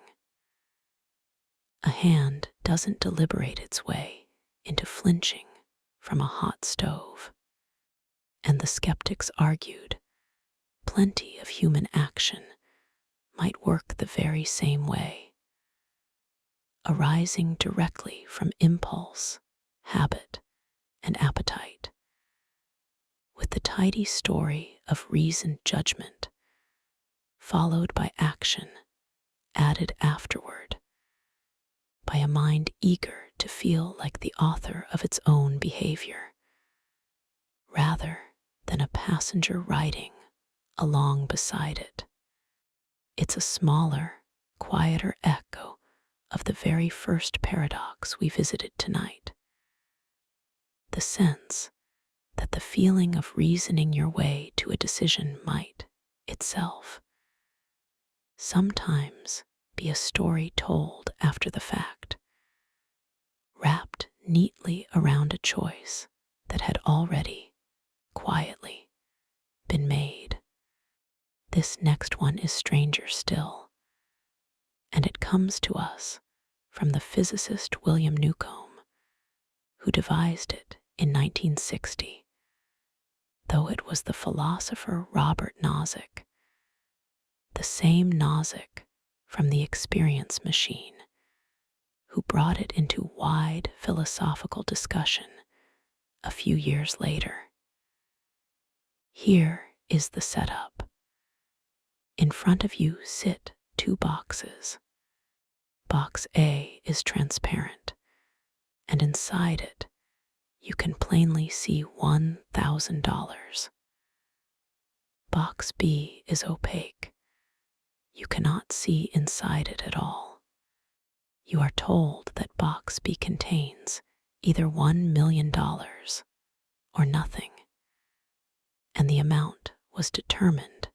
A hand doesn't deliberate its way into flinching from a hot stove. And the skeptics argued plenty of human action might work the very same way, arising directly from impulse, habit, and appetite, with the tidy story of reasoned judgment, followed by action added afterward, by a mind eager to feel like the author of its own behavior, rather than a passenger riding along beside it. It's a smaller, quieter echo of the very first paradox we visited tonight. The sense that the feeling of reasoning your way to a decision might, itself, sometimes be a story told after the fact, wrapped neatly around a choice that had already, quietly, been made. This next one is stranger still, and it comes to us from the physicist William Newcomb, who devised it in 1960, though it was the philosopher Robert Nozick, the same Nozick from the experience machine, who brought it into wide philosophical discussion a few years later. Here is the setup. In front of you sit two boxes. Box A is transparent, and inside it you can plainly see $1,000. Box B is opaque. You cannot see inside it at all. You are told that Box B contains either $1 million or nothing, and the amount was determined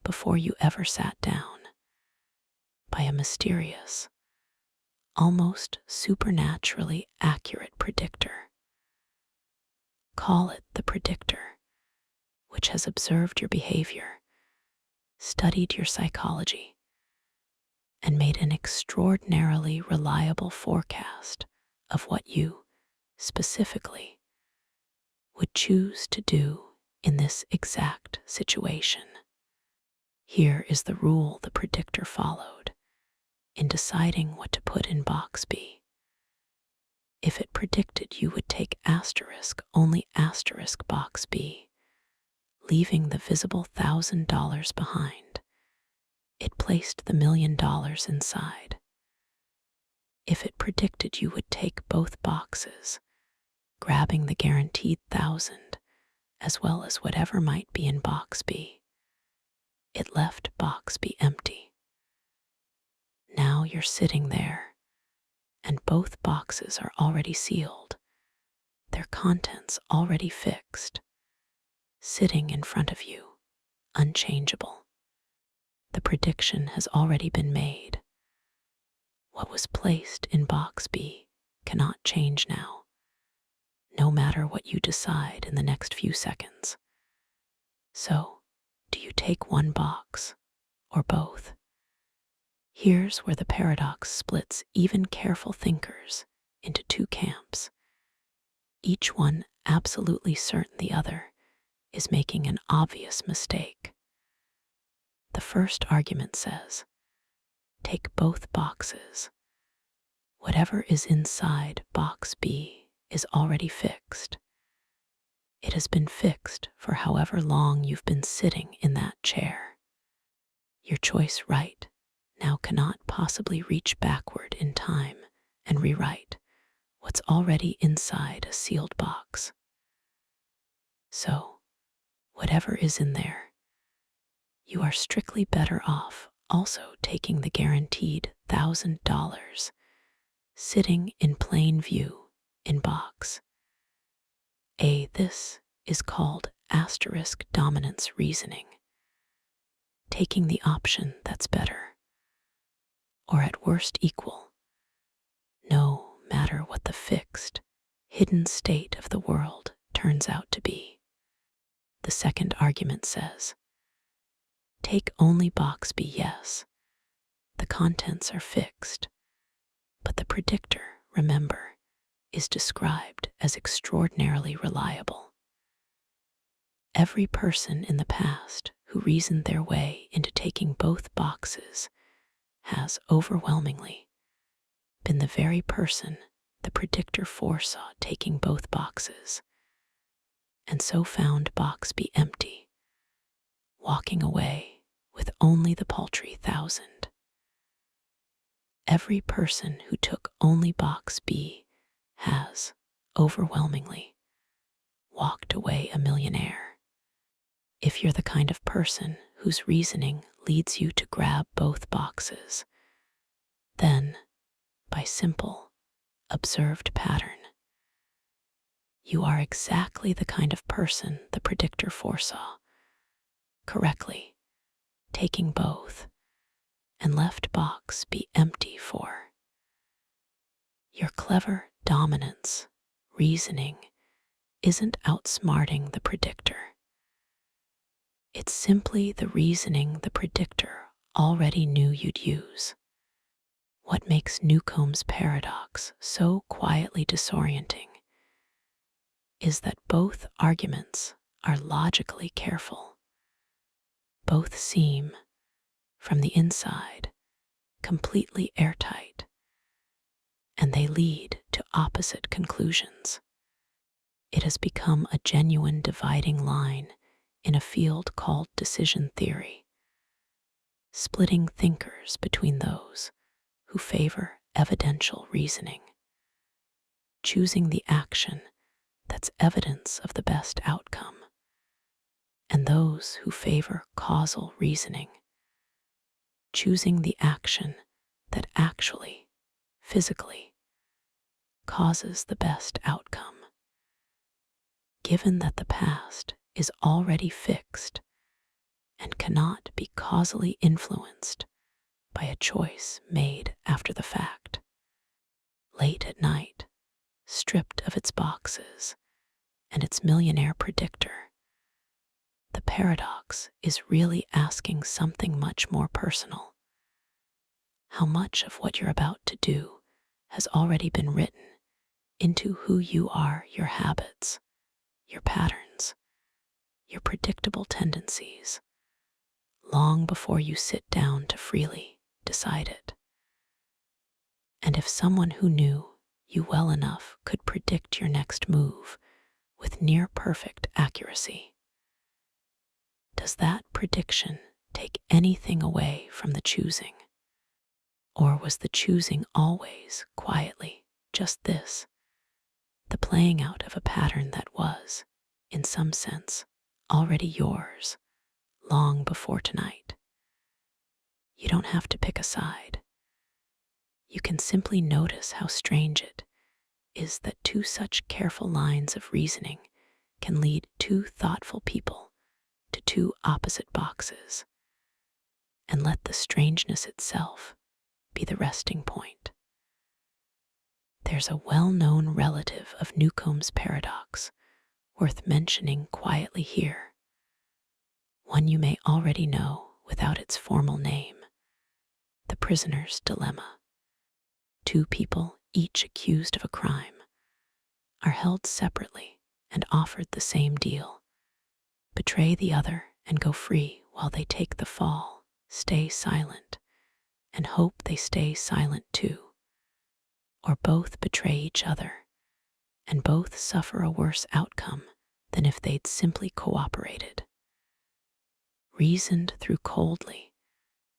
before you ever sat down by a mysterious, almost supernaturally accurate predictor. Call it the predictor, which has observed your behavior, studied your psychology, and made an extraordinarily reliable forecast of what you, specifically, would choose to do in this exact situation. Here is the rule the predictor followed in deciding what to put in Box B. If it predicted you would take only Box B, leaving the visible $1,000 behind, it placed the $1 million inside. If it predicted you would take both boxes, grabbing the guaranteed 1,000 as well as whatever might be in Box B, it left Box B empty. Now you're sitting there, and both boxes are already sealed, their contents already fixed, sitting in front of you, unchangeable. The prediction has already been made. What was placed in Box B cannot change now, no matter what you decide in the next few seconds. So, do you take one box or both? Here's where the paradox splits even careful thinkers into two camps, each one absolutely certain the other is making an obvious mistake. The first argument says, take both boxes. Whatever is inside Box B is already fixed. It has been fixed for however long you've been sitting in that chair. Your choice right now cannot possibly reach backward in time and rewrite what's already inside a sealed box. So, whatever is in there, you are strictly better off also taking the guaranteed $1,000 sitting in plain view in Box A. This is called dominance reasoning, taking the option that's better, or at worst equal, no matter what the fixed, hidden state of the world turns out to be. The second argument says, take only Box B. Yes, the contents are fixed, but the predictor, remember, is described as extraordinarily reliable. Every person in the past who reasoned their way into taking both boxes has overwhelmingly been the very person the predictor foresaw taking both boxes, and so found Box B empty, walking away with only the paltry 1,000. Every person who took only Box B has, overwhelmingly, walked away a millionaire. If you're the kind of person whose reasoning leads you to grab both boxes. Then, by simple, observed pattern, you are exactly the kind of person the predictor foresaw, correctly taking both, and left box be empty for. Your clever dominance reasoning isn't outsmarting the predictor. It's simply the reasoning the predictor already knew you'd use. What makes Newcomb's paradox so quietly disorienting is that both arguments are logically careful. Both seem, from the inside, completely airtight, and they lead to opposite conclusions. It has become a genuine dividing line in a field called decision theory, splitting thinkers between those who favor evidential reasoning, choosing the action that's evidence of the best outcome, and those who favor causal reasoning, choosing the action that actually, physically, causes the best outcome. Given that the past is already fixed and cannot be causally influenced by a choice made after the fact, late at night, stripped of its boxes and its millionaire predictor, the paradox is really asking something much more personal. How much of what you're about to do has already been written into who you are, your habits, your patterns, your predictable tendencies, long before you sit down to freely decide it? And if someone who knew you well enough could predict your next move with near perfect accuracy, does that prediction take anything away from the choosing? Or was the choosing always, quietly, just this, the playing out of a pattern that was, in some sense, already yours, long before tonight? You don't have to pick a side. You can simply notice how strange it is that two such careful lines of reasoning can lead two thoughtful people to two opposite boxes, and let the strangeness itself be the resting point. There's a well-known relative of Newcomb's paradox worth mentioning quietly here, one you may already know without its formal name: the prisoner's dilemma. Two people, each accused of a crime, are held separately and offered the same deal: betray the other and go free while they take the fall, stay silent, and hope they stay silent too. Or both betray each other, and both suffer a worse outcome than if they'd simply cooperated. Reasoned through coldly,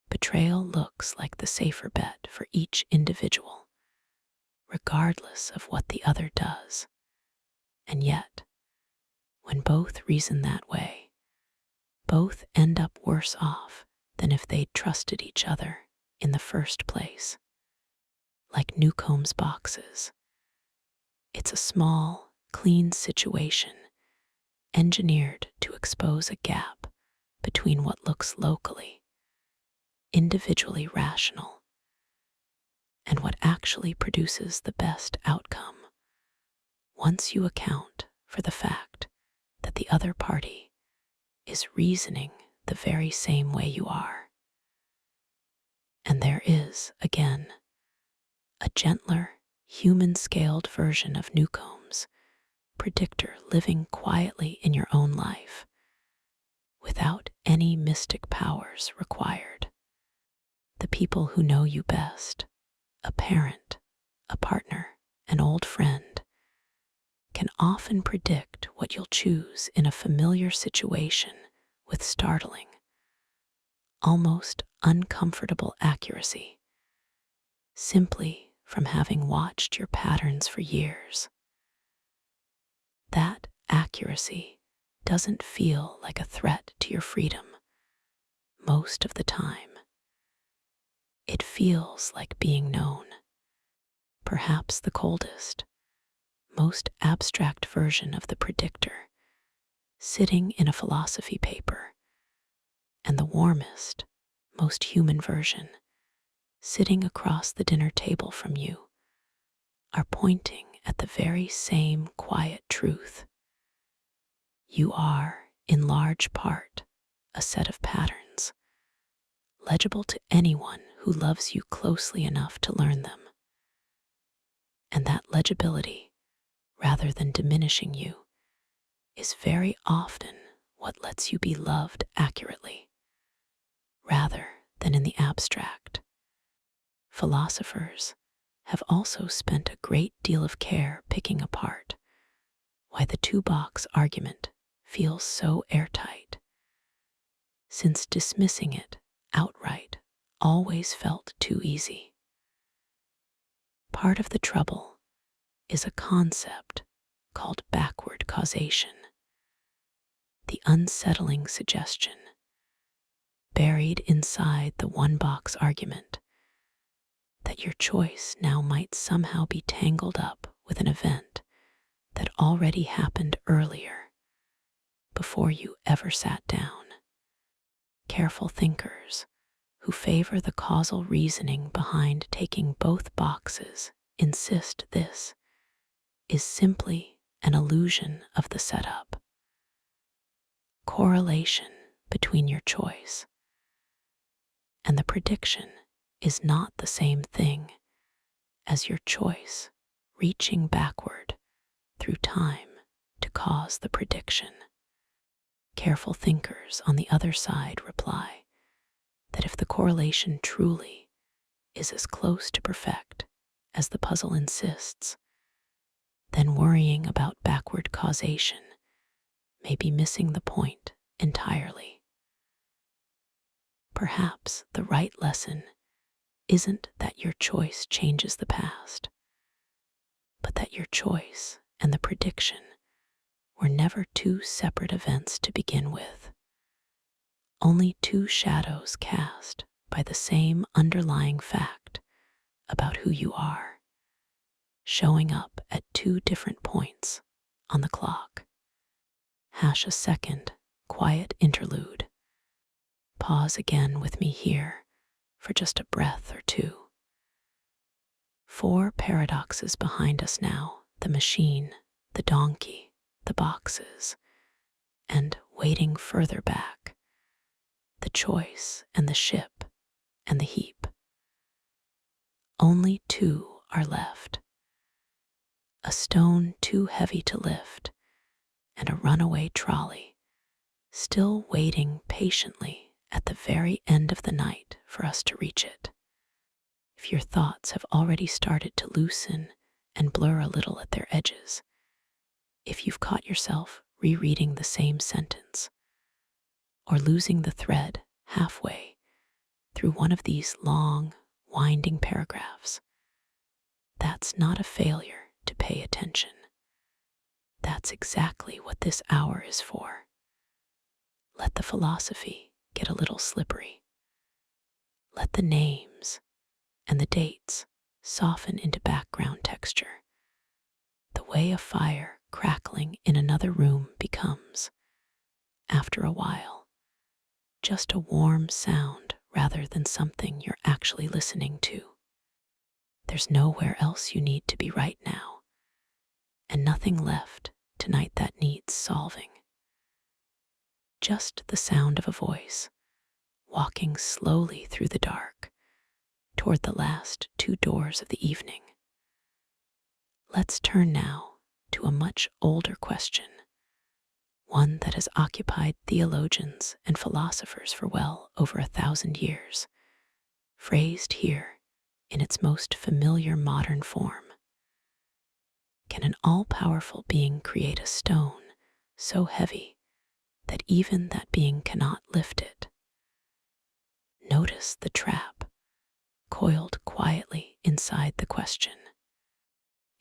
betrayal looks like the safer bet for each individual, regardless of what the other does. And yet, when both reason that way, both end up worse off than if they'd trusted each other in the first place. Like Newcomb's boxes, it's a small, clean situation engineered to expose a gap between what looks locally, individually rational, and what actually produces the best outcome, once you account for the fact that the other party is reasoning the very same way you are. And there is, again, a gentler, human-scaled version of Newcomb's predictor living quietly in your own life, without any mystic powers required. The people who know you best, a parent, a partner, an old friend, can often predict what you'll choose in a familiar situation with startling, almost uncomfortable accuracy, simply from having watched your patterns for years. That accuracy doesn't feel like a threat to your freedom, most of the time. It feels like being known, perhaps the coldest, most abstract version of the predictor, sitting in a philosophy paper, and the warmest, most human version, sitting across the dinner table from you, are pointing at the very same quiet truth. You are, in large part, a set of patterns, legible to anyone who loves you closely enough to learn them. And that legibility, rather than diminishing you, is very often what lets you be loved accurately, rather than in the abstract. Philosophers have also spent a great deal of care picking apart why the two-box argument feels so airtight, since dismissing it outright always felt too easy. Part of the trouble is a concept called backward causation, the unsettling suggestion buried inside the one-box argument that your choice now might somehow be tangled up with an event that already happened earlier, before you ever sat down. Careful thinkers who favor the causal reasoning behind taking both boxes insist this is simply an illusion of the setup. Correlation between your choice and the prediction is not the same thing as your choice reaching backward through time to cause the prediction. Careful thinkers on the other side reply that if the correlation truly is as close to perfect as the puzzle insists, then worrying about backward causation may be missing the point entirely. Perhaps the right lesson isn't that your choice changes the past, but that your choice and the prediction were never two separate events to begin with, only two shadows cast by the same underlying fact about who you are, showing up at two different points on the clock. Hash a second, quiet interlude. Pause again with me here for just a breath or two. 4 paradoxes behind us now: the machine, the donkey, the boxes, and waiting further back, the choice and the ship and the heap. Only 2 are left: a stone too heavy to lift, and a runaway trolley, still waiting patiently at the very end of the night for us to reach it. If your thoughts have already started to loosen and blur a little at their edges, if you've caught yourself rereading the same sentence, or losing the thread halfway through one of these long, winding paragraphs, that's not a failure to pay attention. That's exactly what this hour is for. Let the philosophy get a little slippery. Let the names and the dates soften into background texture, the way a fire crackling in another room becomes, after a while, just a warm sound rather than something you're actually listening to. There's nowhere else you need to be right now, and nothing left tonight that needs solving. Just the sound of a voice walking slowly through the dark toward the last 2 doors of the evening. Let's turn now to a much older question, one that has occupied theologians and philosophers for well over 1,000 years, phrased here in its most familiar modern form. Can an all-powerful being create a stone so heavy that even that being cannot lift it? Notice the trap coiled quietly inside the question.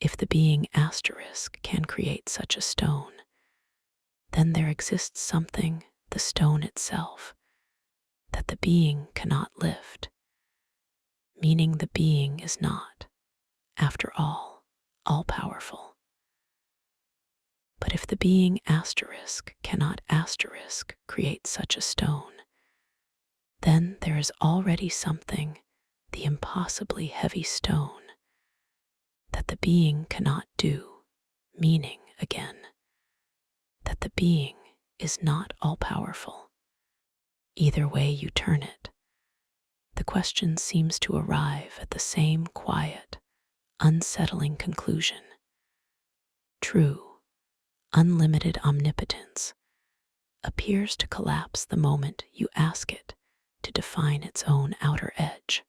If the being asterisk can create such a stone, then there exists something, the stone itself, that the being cannot lift, meaning the being is not, after all powerful. But if the being cannot create such a stone, then there is already something, the impossibly heavy stone, that the being cannot do, meaning, again, that the being is not all-powerful. Either way you turn it, the question seems to arrive at the same quiet, unsettling conclusion. True, unlimited omnipotence appears to collapse the moment you ask it to define its own outer edge.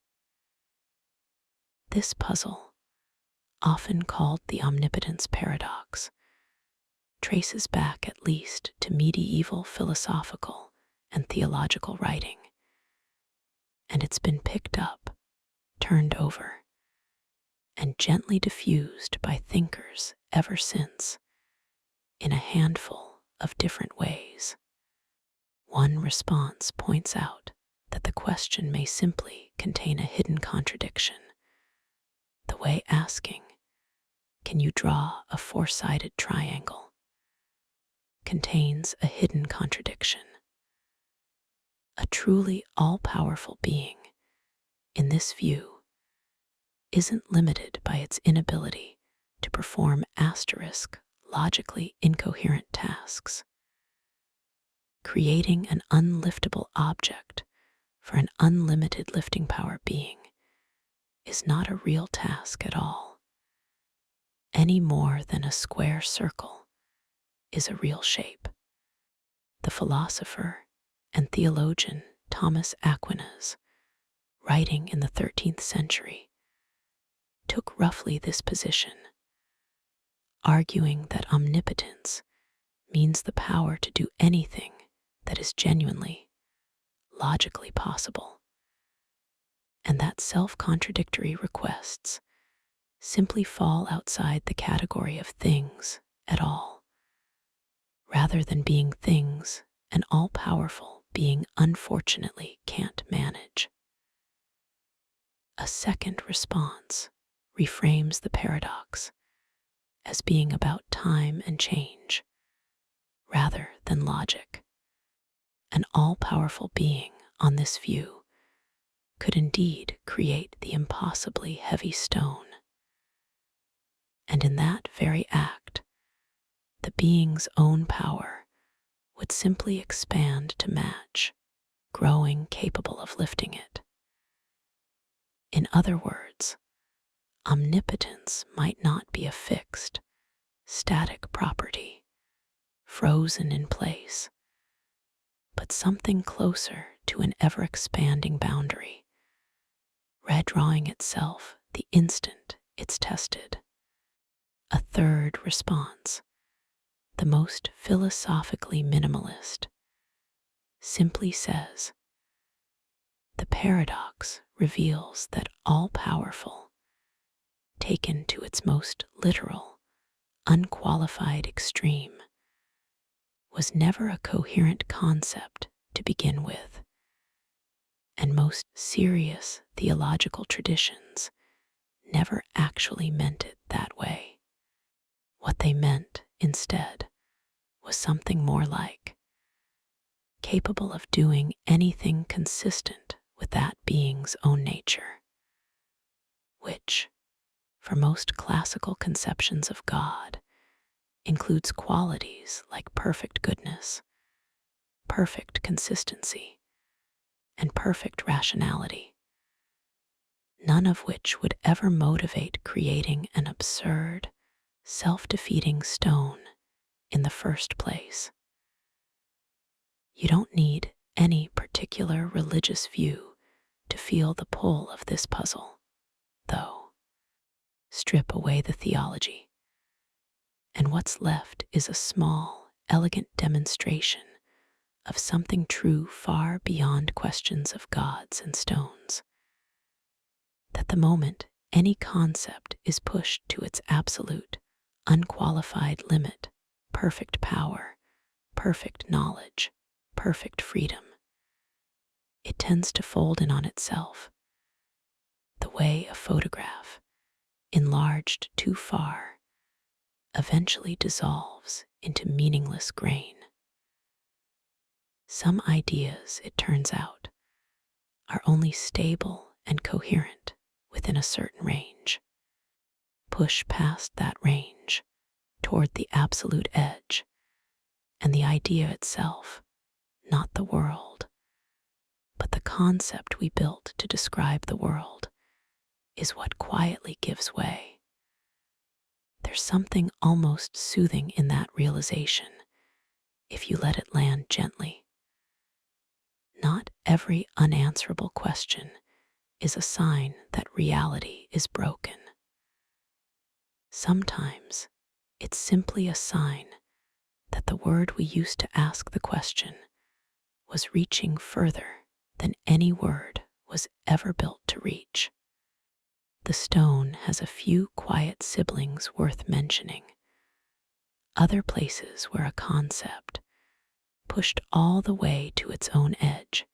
This puzzle, often called the omnipotence paradox, traces back at least to medieval philosophical and theological writing, and it's been picked up, turned over, and gently diffused by thinkers ever since, in a handful of different ways. One response points out that the question may simply contain a hidden contradiction, the way asking, "Can you draw a four-sided triangle?" contains a hidden contradiction. A truly all-powerful being, in this view, isn't limited by its inability to perform logically incoherent tasks. Creating an unliftable object for an unlimited lifting power being is not a real task at all, any more than a square circle is a real shape. The philosopher and theologian Thomas Aquinas, writing in the 13th century, took roughly this position, arguing that omnipotence means the power to do anything that is genuinely, logically possible, and that self-contradictory requests simply fall outside the category of things at all, rather than being things an all-powerful being unfortunately can't manage. A second response reframes the paradox as being about time and change, rather than logic. An all-powerful being, on this view, could indeed create the impossibly heavy stone. And in that very act, the being's own power would simply expand to match, growing capable of lifting it. In other words, omnipotence might not be a fixed, static property, frozen in place, but something closer to an ever-expanding boundary, redrawing itself the instant it's tested. A third response, the most philosophically minimalist, simply says, the paradox reveals that all-powerful, taken to its most literal, unqualified extreme, was never a coherent concept to begin with, and most serious theological traditions never actually meant it that way. What they meant, instead, was something more like capable of doing anything consistent with that being's own nature, which, for most classical conceptions of God, includes qualities like perfect goodness, perfect consistency, and perfect rationality, none of which would ever motivate creating an absurd, self-defeating stone in the first place. You don't need any particular religious view to feel the pull of this puzzle, though. Strip away the theology, and what's left is a small, elegant demonstration of something true far beyond questions of gods and stones. That the moment any concept is pushed to its absolute, unqualified limit, perfect power, perfect knowledge, perfect freedom, it tends to fold in on itself, the way a photograph, enlarged too far, eventually dissolves into meaningless grain. Some ideas, it turns out, are only stable and coherent within a certain range. Push past that range toward the absolute edge, and the idea itself, not the world, but the concept we built to describe the world, is what quietly gives way. There's something almost soothing in that realization, if you let it land gently. Not every unanswerable question is a sign that reality is broken. Sometimes it's simply a sign that the word we used to ask the question was reaching further than any word was ever built to reach. The stone has a few quiet siblings worth mentioning, other places where a concept, pushed all the way to its own edge,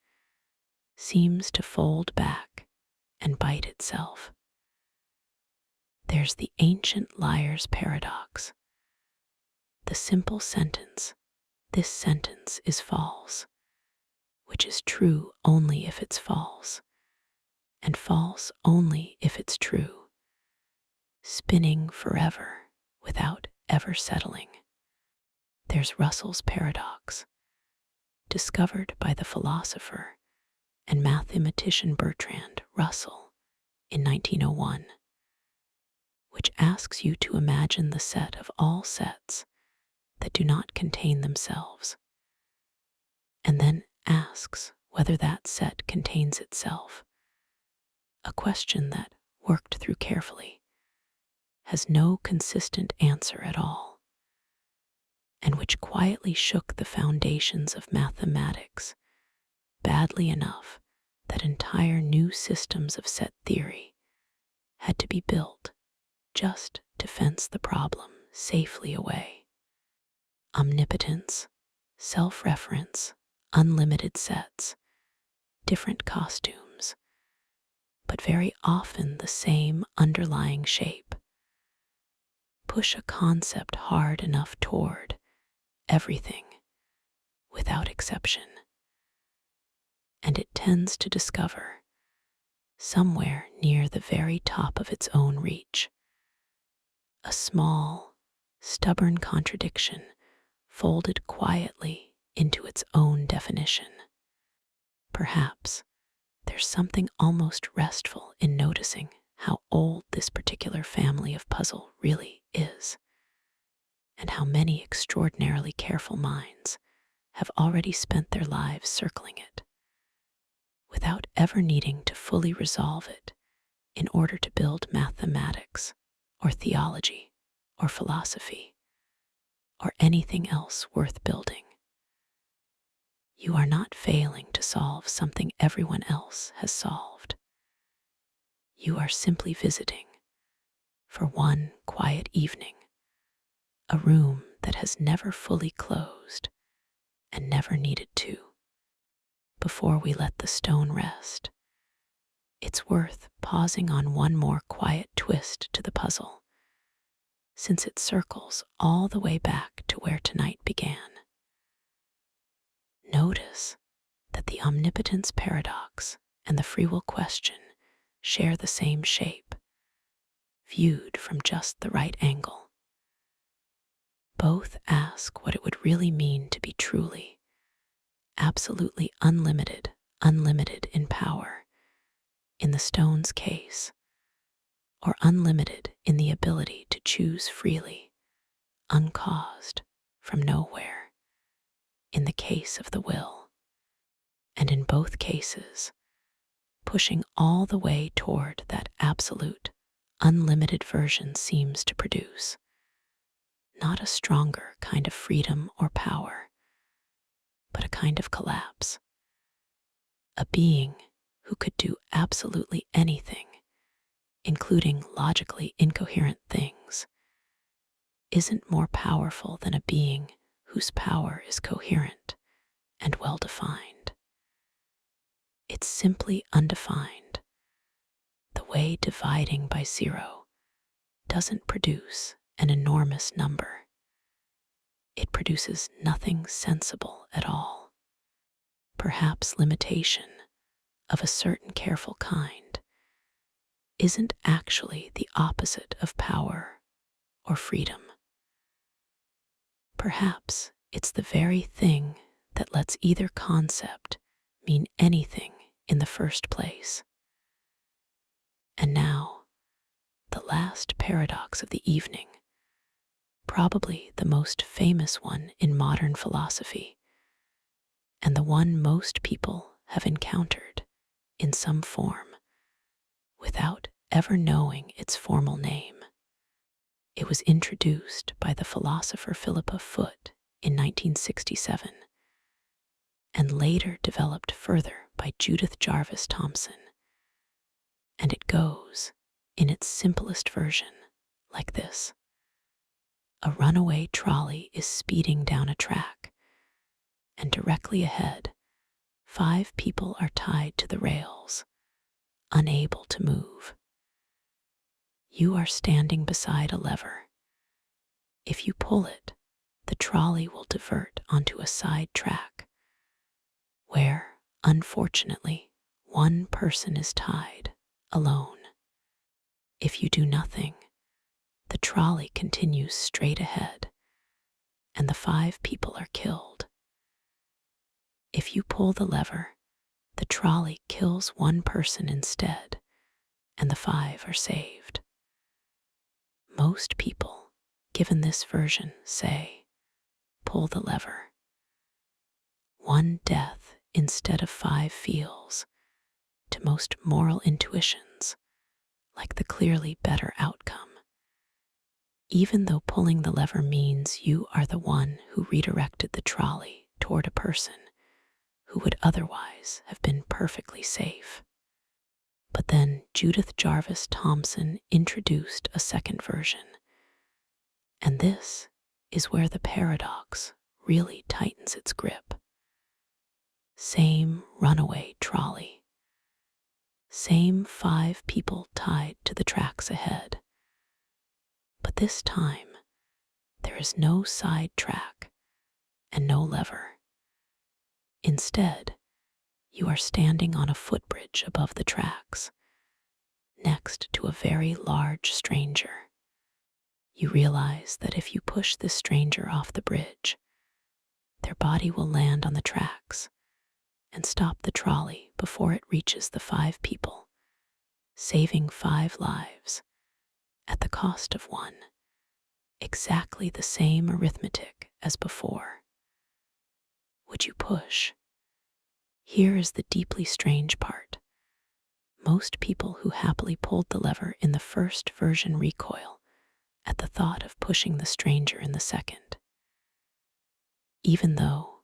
seems to fold back and bite itself. There's the ancient liar's paradox. The simple sentence, "This sentence is false," which is true only if it's false, and false only if it's true, spinning forever without ever settling. There's Russell's paradox, discovered by the philosopher and mathematician Bertrand Russell in 1901, which asks you to imagine the set of all sets that do not contain themselves, and then asks whether that set contains itself, a question that, worked through carefully, has no consistent answer at all, and which quietly shook the foundations of mathematics badly enough that entire new systems of set theory had to be built just to fence the problem safely away. Omnipotence, self-reference, unlimited sets, different costumes, but very often the same underlying shape. Push a concept hard enough toward everything, without exception, and it tends to discover, somewhere near the very top of its own reach, a small, stubborn contradiction folded quietly into its own definition. Perhaps there's something almost restful in noticing how old this particular family of puzzle really is, and how many extraordinarily careful minds have already spent their lives circling it, without ever needing to fully resolve it in order to build mathematics, or theology, or philosophy, or anything else worth building. You are not failing to solve something everyone else has solved. You are simply visiting, for one quiet evening, a room that has never fully closed and never needed to. Before we let the stone rest, it's worth pausing on one more quiet twist to the puzzle, since it circles all the way back to where tonight began. Notice that the omnipotence paradox and the free will question share the same shape, viewed from just the right angle. Both ask what it would really mean to be truly, absolutely unlimited in power, in the stone's case, or unlimited in the ability to choose freely, uncaused, from nowhere, in the case of the will. And in both cases, pushing all the way toward that absolute, unlimited version seems to produce not a stronger kind of freedom or power, but a kind of collapse. A being who could do absolutely anything, including logically incoherent things, isn't more powerful than a being whose power is coherent and well-defined. It's simply undefined, the way dividing by zero doesn't produce an enormous number. It produces nothing sensible at all. Perhaps limitation of a certain careful kind isn't actually the opposite of power or freedom. Perhaps it's the very thing that lets either concept mean anything in the first place. And now, the last paradox of the evening, probably the most famous one in modern philosophy, and the one most people have encountered in some form without ever knowing its formal name. It was introduced by the philosopher Philippa Foot in 1967 and later developed further by Judith Jarvis Thomson. And it goes, in its simplest version, like this. A runaway trolley is speeding down a track, and directly ahead, 5 people are tied to the rails, unable to move. You are standing beside a lever. If you pull it, the trolley will divert onto a side track, where, unfortunately, one person is tied, alone. If you do nothing, the trolley continues straight ahead, and the 5 people are killed. If you pull the lever, the trolley kills one person instead, and the 5 are saved. Most people, given this version, say, pull the lever. One death instead of 5 feels, to most moral intuitions, like the clearly better outcome. Even though pulling the lever means you are the one who redirected the trolley toward a person who would otherwise have been perfectly safe. But then Judith Jarvis Thomson introduced a second version, and this is where the paradox really tightens its grip. Same runaway trolley, same 5 people tied to the tracks ahead. But this time, there is no side track and no lever. Instead, you are standing on a footbridge above the tracks, next to a very large stranger. You realize that if you push this stranger off the bridge, their body will land on the tracks and stop the trolley before it reaches the 5 people, saving 5 lives at the cost of 1. Exactly the same arithmetic as before. Would you push? Here is the deeply strange part. Most people who happily pulled the lever in the first version recoil at the thought of pushing the stranger in the second. Even though,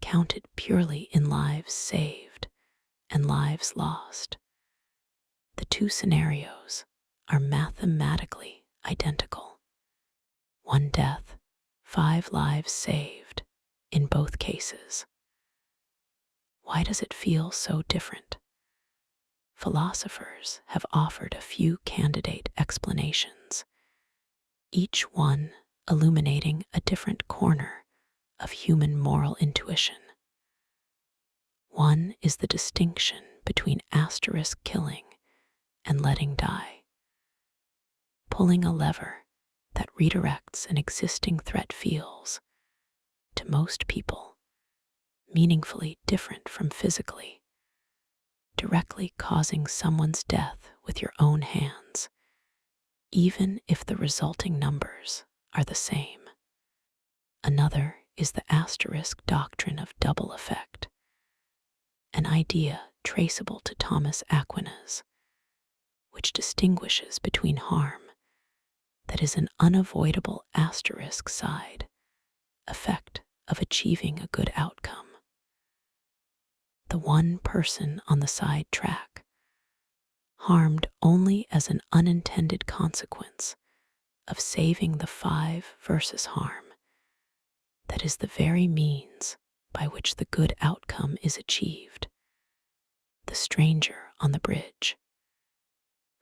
counted purely in lives saved and lives lost, the 2 scenarios are mathematically identical. 1 death, 5 lives saved in both cases. Why does it feel so different? Philosophers have offered a few candidate explanations, each one illuminating a different corner of human moral intuition. One is the distinction between asterisk killing and letting die. Pulling a lever that redirects an existing threat feels, to most people, meaningfully different from physically, directly causing someone's death with your own hands, even if the resulting numbers are the same. Another is the asterisk doctrine of double effect, an idea traceable to Thomas Aquinas, which distinguishes between harm that is an unavoidable asterisk side effect of achieving a good outcome. The one person on the side track, harmed only as an unintended consequence of saving the 5 versus harm, that is the very means by which the good outcome is achieved. the stranger on the bridge,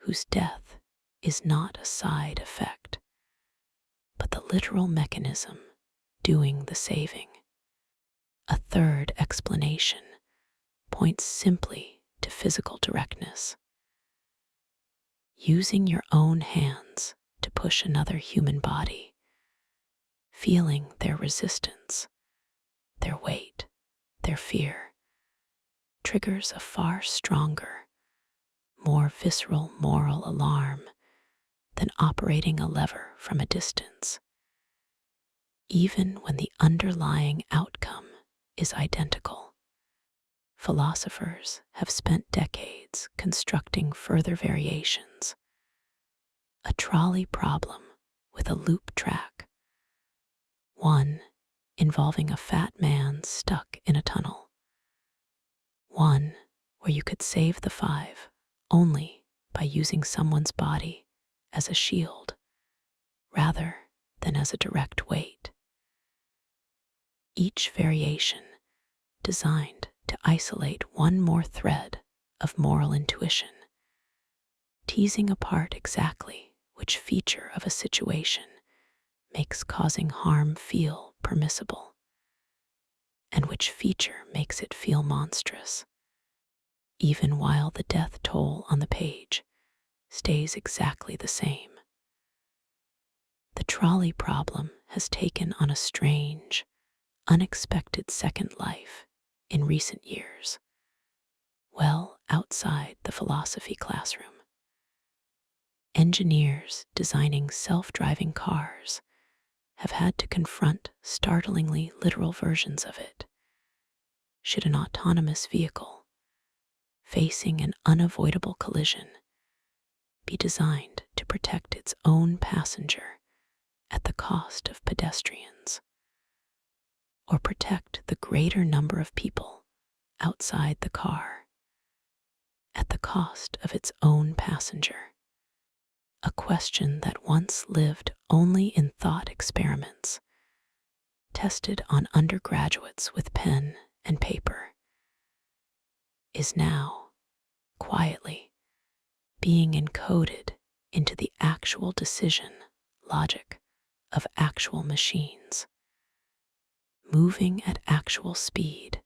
whose death is not a side effect, but the literal mechanism doing the saving. A third explanation points simply to physical directness. Using your own hands to push another human body, feeling their resistance, their weight, their fear, triggers a far stronger, more visceral moral alarm than operating a lever from a distance, even when the underlying outcome is identical. Philosophers have spent decades constructing further variations. A trolley problem with a loop track, one involving a fat man stuck in a tunnel, one where you could save the five only by using someone's body as a shield rather than as a direct weight. Each variation designed to isolate one more thread of moral intuition, teasing apart exactly which feature of a situation makes causing harm feel permissible, and which feature makes it feel monstrous, even while the death toll on the page stays exactly the same. The trolley problem has taken on a strange, unexpected second life in recent years, well outside the philosophy classroom. Engineers designing self-driving cars have had to confront startlingly literal versions of it. Should an autonomous vehicle, facing an unavoidable collision, be designed to protect its own passenger at the cost of pedestrians, or protect the greater number of people outside the car at the cost of its own passenger? A question that once lived only in thought experiments, tested on undergraduates with pen and paper, is now, quietly, being encoded into the actual decision logic of actual machines, moving at actual speed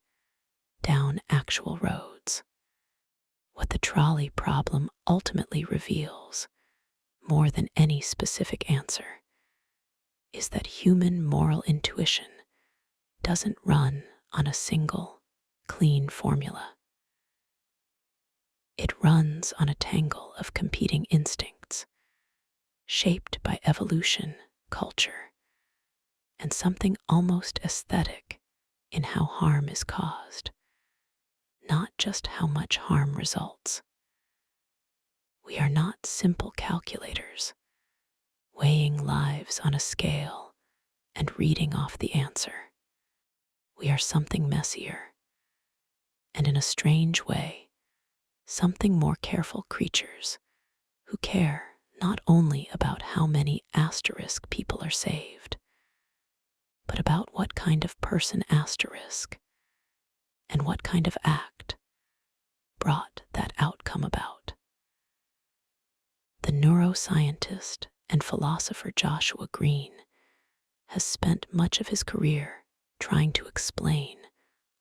down actual roads. What the trolley problem ultimately reveals, more than any specific answer, is that human moral intuition doesn't run on a single, clean formula. It runs on a tangle of competing instincts, shaped by evolution, culture, and something almost aesthetic in how harm is caused, not just how much harm results. We are not simple calculators, weighing lives on a scale and reading off the answer. We are something messier, and in a strange way, something more careful creatures who care not only about how many asterisk people are saved, but about what kind of person asterisk and what kind of act brought that outcome about. The neuroscientist and philosopher Joshua Green has spent much of his career trying to explain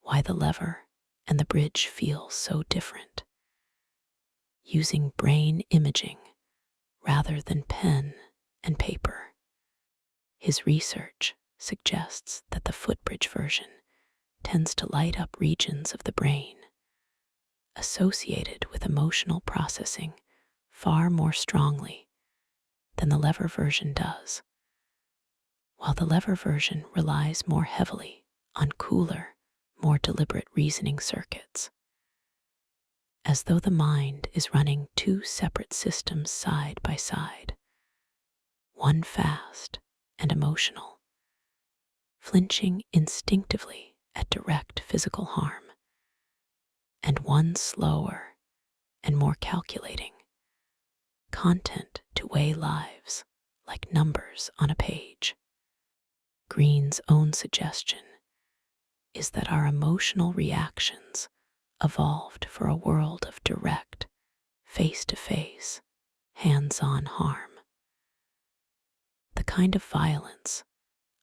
why the lever and the bridge feel so different, using brain imaging rather than pen and paper. His research suggests that the footbridge version tends to light up regions of the brain associated with emotional processing far more strongly than the lever version does, while the lever version relies more heavily on cooler, more deliberate reasoning circuits, as though the mind is running two separate systems side by side, one fast and emotional, flinching instinctively at direct physical harm, and one slower and more calculating, content to weigh lives like numbers on a page. Green's own suggestion is that our emotional reactions evolved for a world of direct, face-to-face, hands-on harm. The kind of violence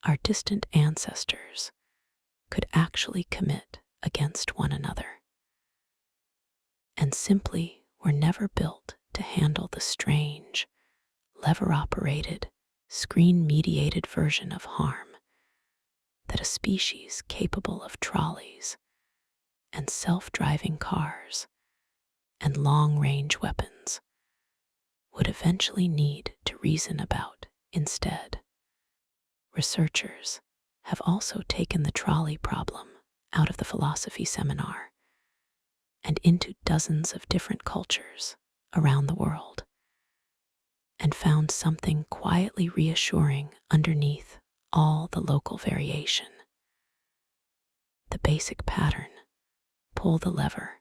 our distant ancestors could actually commit against one another, and simply were never built to handle the strange, lever-operated, screen-mediated version of harm that a species capable of trolleys and self-driving cars and long-range weapons would eventually need to reason about instead. Researchers have also taken the trolley problem out of the philosophy seminar and into dozens of different cultures around the world, and found something quietly reassuring underneath all the local variation. The basic pattern: pull the lever,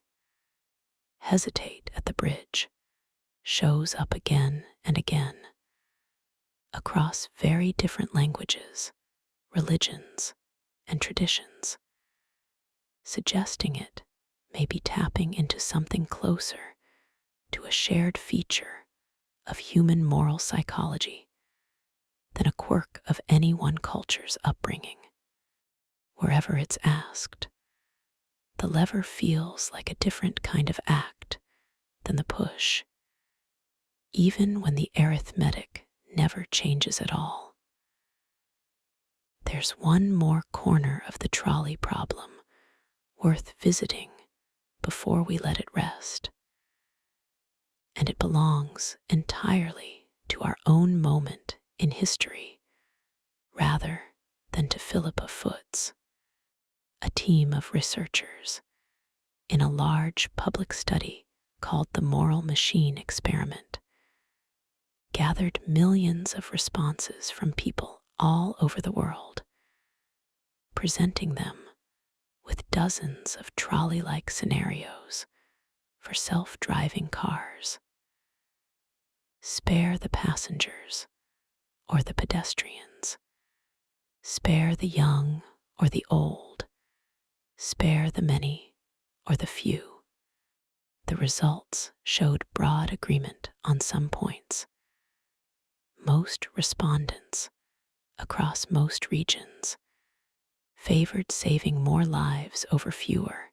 hesitate at the bridge, shows up again and again across very different languages, religions, and traditions, suggesting it may be tapping into something closer to a shared feature of human moral psychology than a quirk of any one culture's upbringing. Wherever it's asked, the lever feels like a different kind of act than the push, even when the arithmetic never changes at all. There's one more corner of the trolley problem worth visiting before we let it rest, and it belongs entirely to our own moment in history rather than to Philippa Foot's. A team of researchers in a large public study called the Moral Machine Experiment gathered millions of responses from people all over the world, presenting them with dozens of trolley-like scenarios for self-driving cars. Spare the passengers or the pedestrians. Spare the young or the old. Spare the many or the few. The results showed broad agreement on some points. Most respondents, across most regions, favored saving more lives over fewer,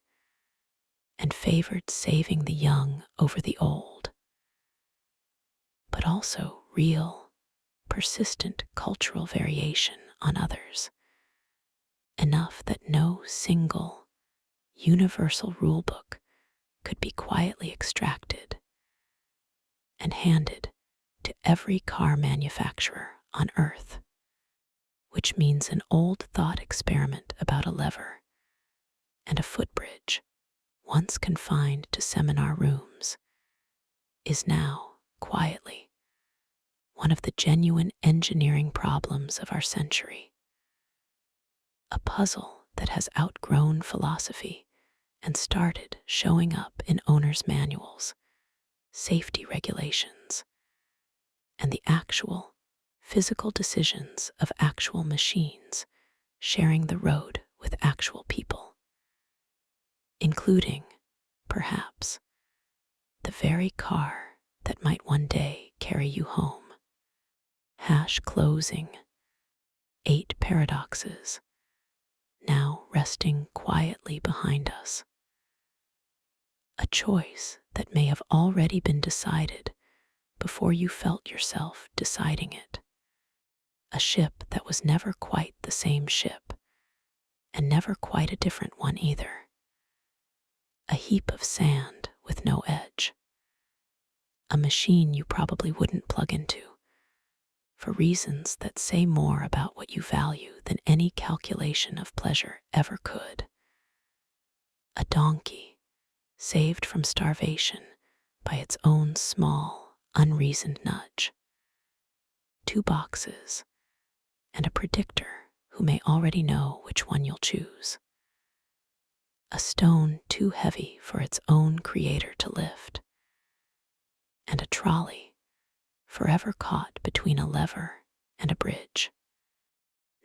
and favored saving the young over the old. But also real, persistent cultural variation on others, enough that no single, universal rulebook could be quietly extracted and handed to every car manufacturer on Earth, which means an old thought experiment about a lever and a footbridge, once confined to seminar rooms, is now, quietly, one of the genuine engineering problems of our century. A puzzle that has outgrown philosophy and started showing up in owners' manuals, safety regulations, and the actual, physical decisions of actual machines sharing the road with actual people, including, perhaps, the very car that might one day carry you home. Closing. 8 paradoxes, now resting quietly behind us. A choice that may have already been decided before you felt yourself deciding it. A ship that was never quite the same ship, and never quite a different one either. A heap of sand with no edge. A machine you probably wouldn't plug into, for reasons that say more about what you value than any calculation of pleasure ever could. A donkey, saved from starvation by its own small, unreasoned nudge. 2 boxes, and a predictor who may already know which one you'll choose. A stone too heavy for its own creator to lift. And a trolley, forever caught between a lever and a bridge.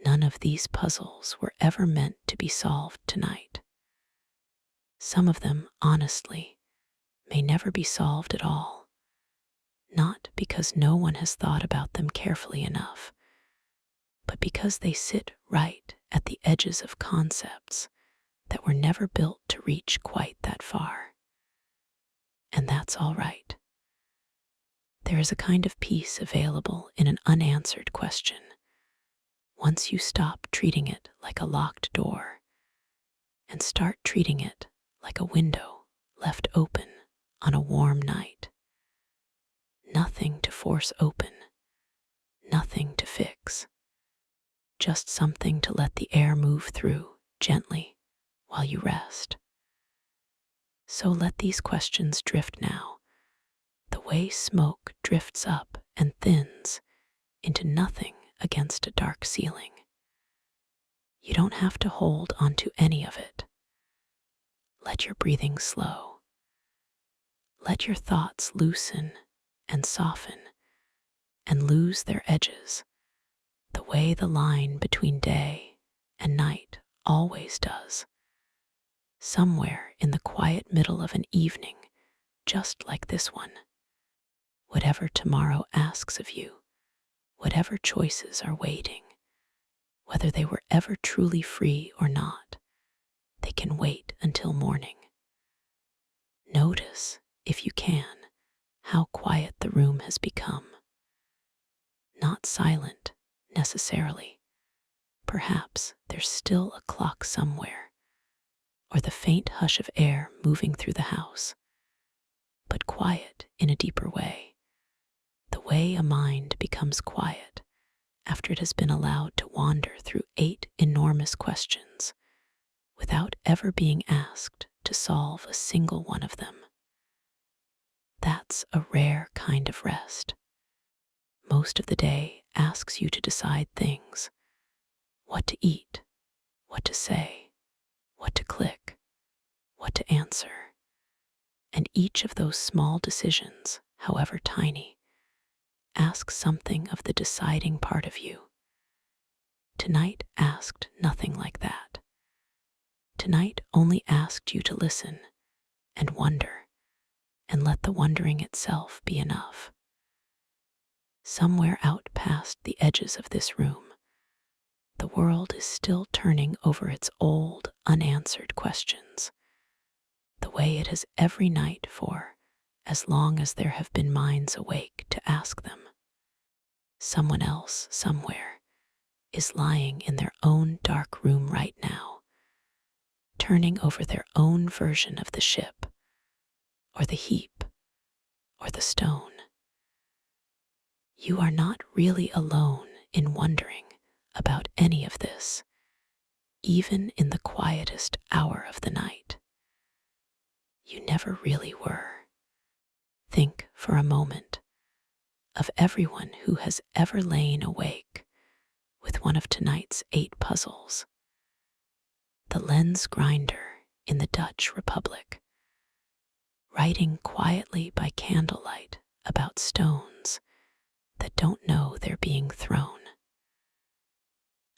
None of these puzzles were ever meant to be solved tonight. Some of them, honestly, may never be solved at all, not because no one has thought about them carefully enough, but because they sit right at the edges of concepts that were never built to reach quite that far. And that's all right. There is a kind of peace available in an unanswered question. Once you stop treating it like a locked door and start treating it like a window left open on a warm night. Nothing to force open, nothing to fix, just something to let the air move through gently while you rest. So let these questions drift now, the way smoke drifts up and thins into nothing against a dark ceiling. You don't have to hold onto any of it. Let your breathing slow. Let your thoughts loosen and soften and lose their edges, the way the line between day and night always does. Somewhere in the quiet middle of an evening, just like this one. Whatever tomorrow asks of you, whatever choices are waiting, whether they were ever truly free or not, they can wait until morning. Notice, if you can, how quiet the room has become. Not silent, necessarily. Perhaps there's still a clock somewhere, or the faint hush of air moving through the house, but quiet in a deeper way, the way a mind becomes quiet after it has been allowed to wander through 8 enormous questions without ever being asked to solve a single one of them. That's a rare kind of rest. Most of the day asks you to decide things: what to eat, what to say, what to click, what to answer. And each of those small decisions, however tiny, asks something of the deciding part of you. Tonight asked nothing like that. Tonight only asked you to listen and wonder, and let the wondering itself be enough. Somewhere out past the edges of this room, the world is still turning over its old, unanswered questions, the way it has every night for as long as there have been minds awake to ask them. Someone else, somewhere, is lying in their own dark room right now, turning over their own version of the ship, or the heap, or the stone. You are not really alone in wondering about any of this, even in the quietest hour of the night. You never really were. Think for a moment of everyone who has ever lain awake with one of tonight's 8 puzzles. The lens grinder in the Dutch Republic, writing quietly by candlelight about stones that don't know they're being thrown.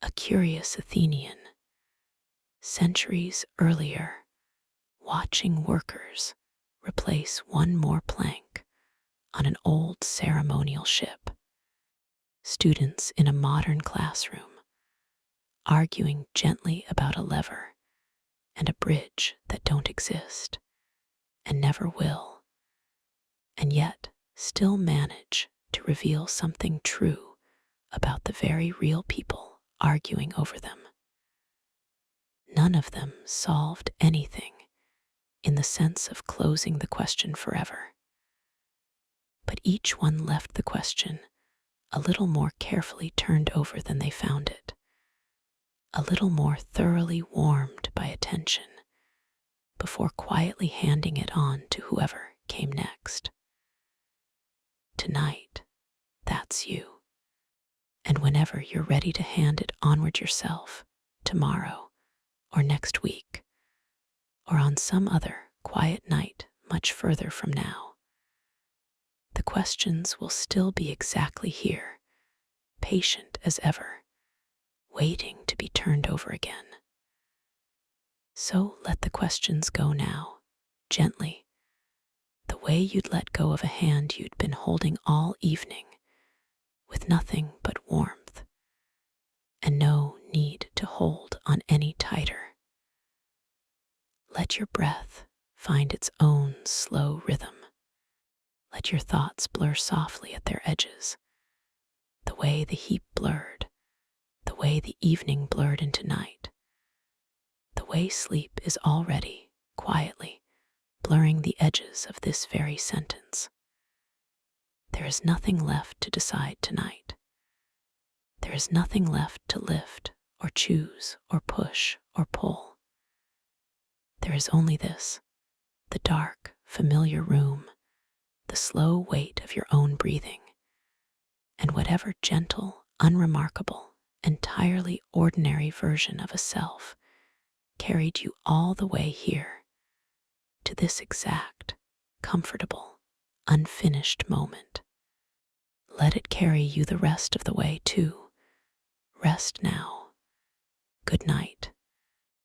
A curious Athenian, centuries earlier, watching workers replace one more plank on an old ceremonial ship. Students in a modern classroom, arguing gently about a lever and a bridge that don't exist and never will, and yet still manage to reveal something true about the very real people arguing over them. None of them solved anything in the sense of closing the question forever, but each one left the question a little more carefully turned over than they found it, a little more thoroughly warmed by attention, before quietly handing it on to whoever came next. Tonight, that's you. And whenever you're ready to hand it onward yourself, tomorrow, or next week, or on some other quiet night much further from now, the questions will still be exactly here, patient as ever, waiting to be turned over again. So let the questions go now, gently, the way you'd let go of a hand you'd been holding all evening, with nothing but warmth, and no need to hold on any tighter. Let your breath find its own slow rhythm. Let your thoughts blur softly at their edges, the way the heap blurred, the way the evening blurred into night, the way sleep is already, quietly, blurring the edges of this very sentence. There is nothing left to decide tonight. There is nothing left to lift or choose or push or pull. There is only this, the dark, familiar room, the slow weight of your own breathing, and whatever gentle, unremarkable, entirely ordinary version of a self carried you all the way here, to this exact, comfortable, unfinished moment. Let it carry you the rest of the way too. Rest now. Good night.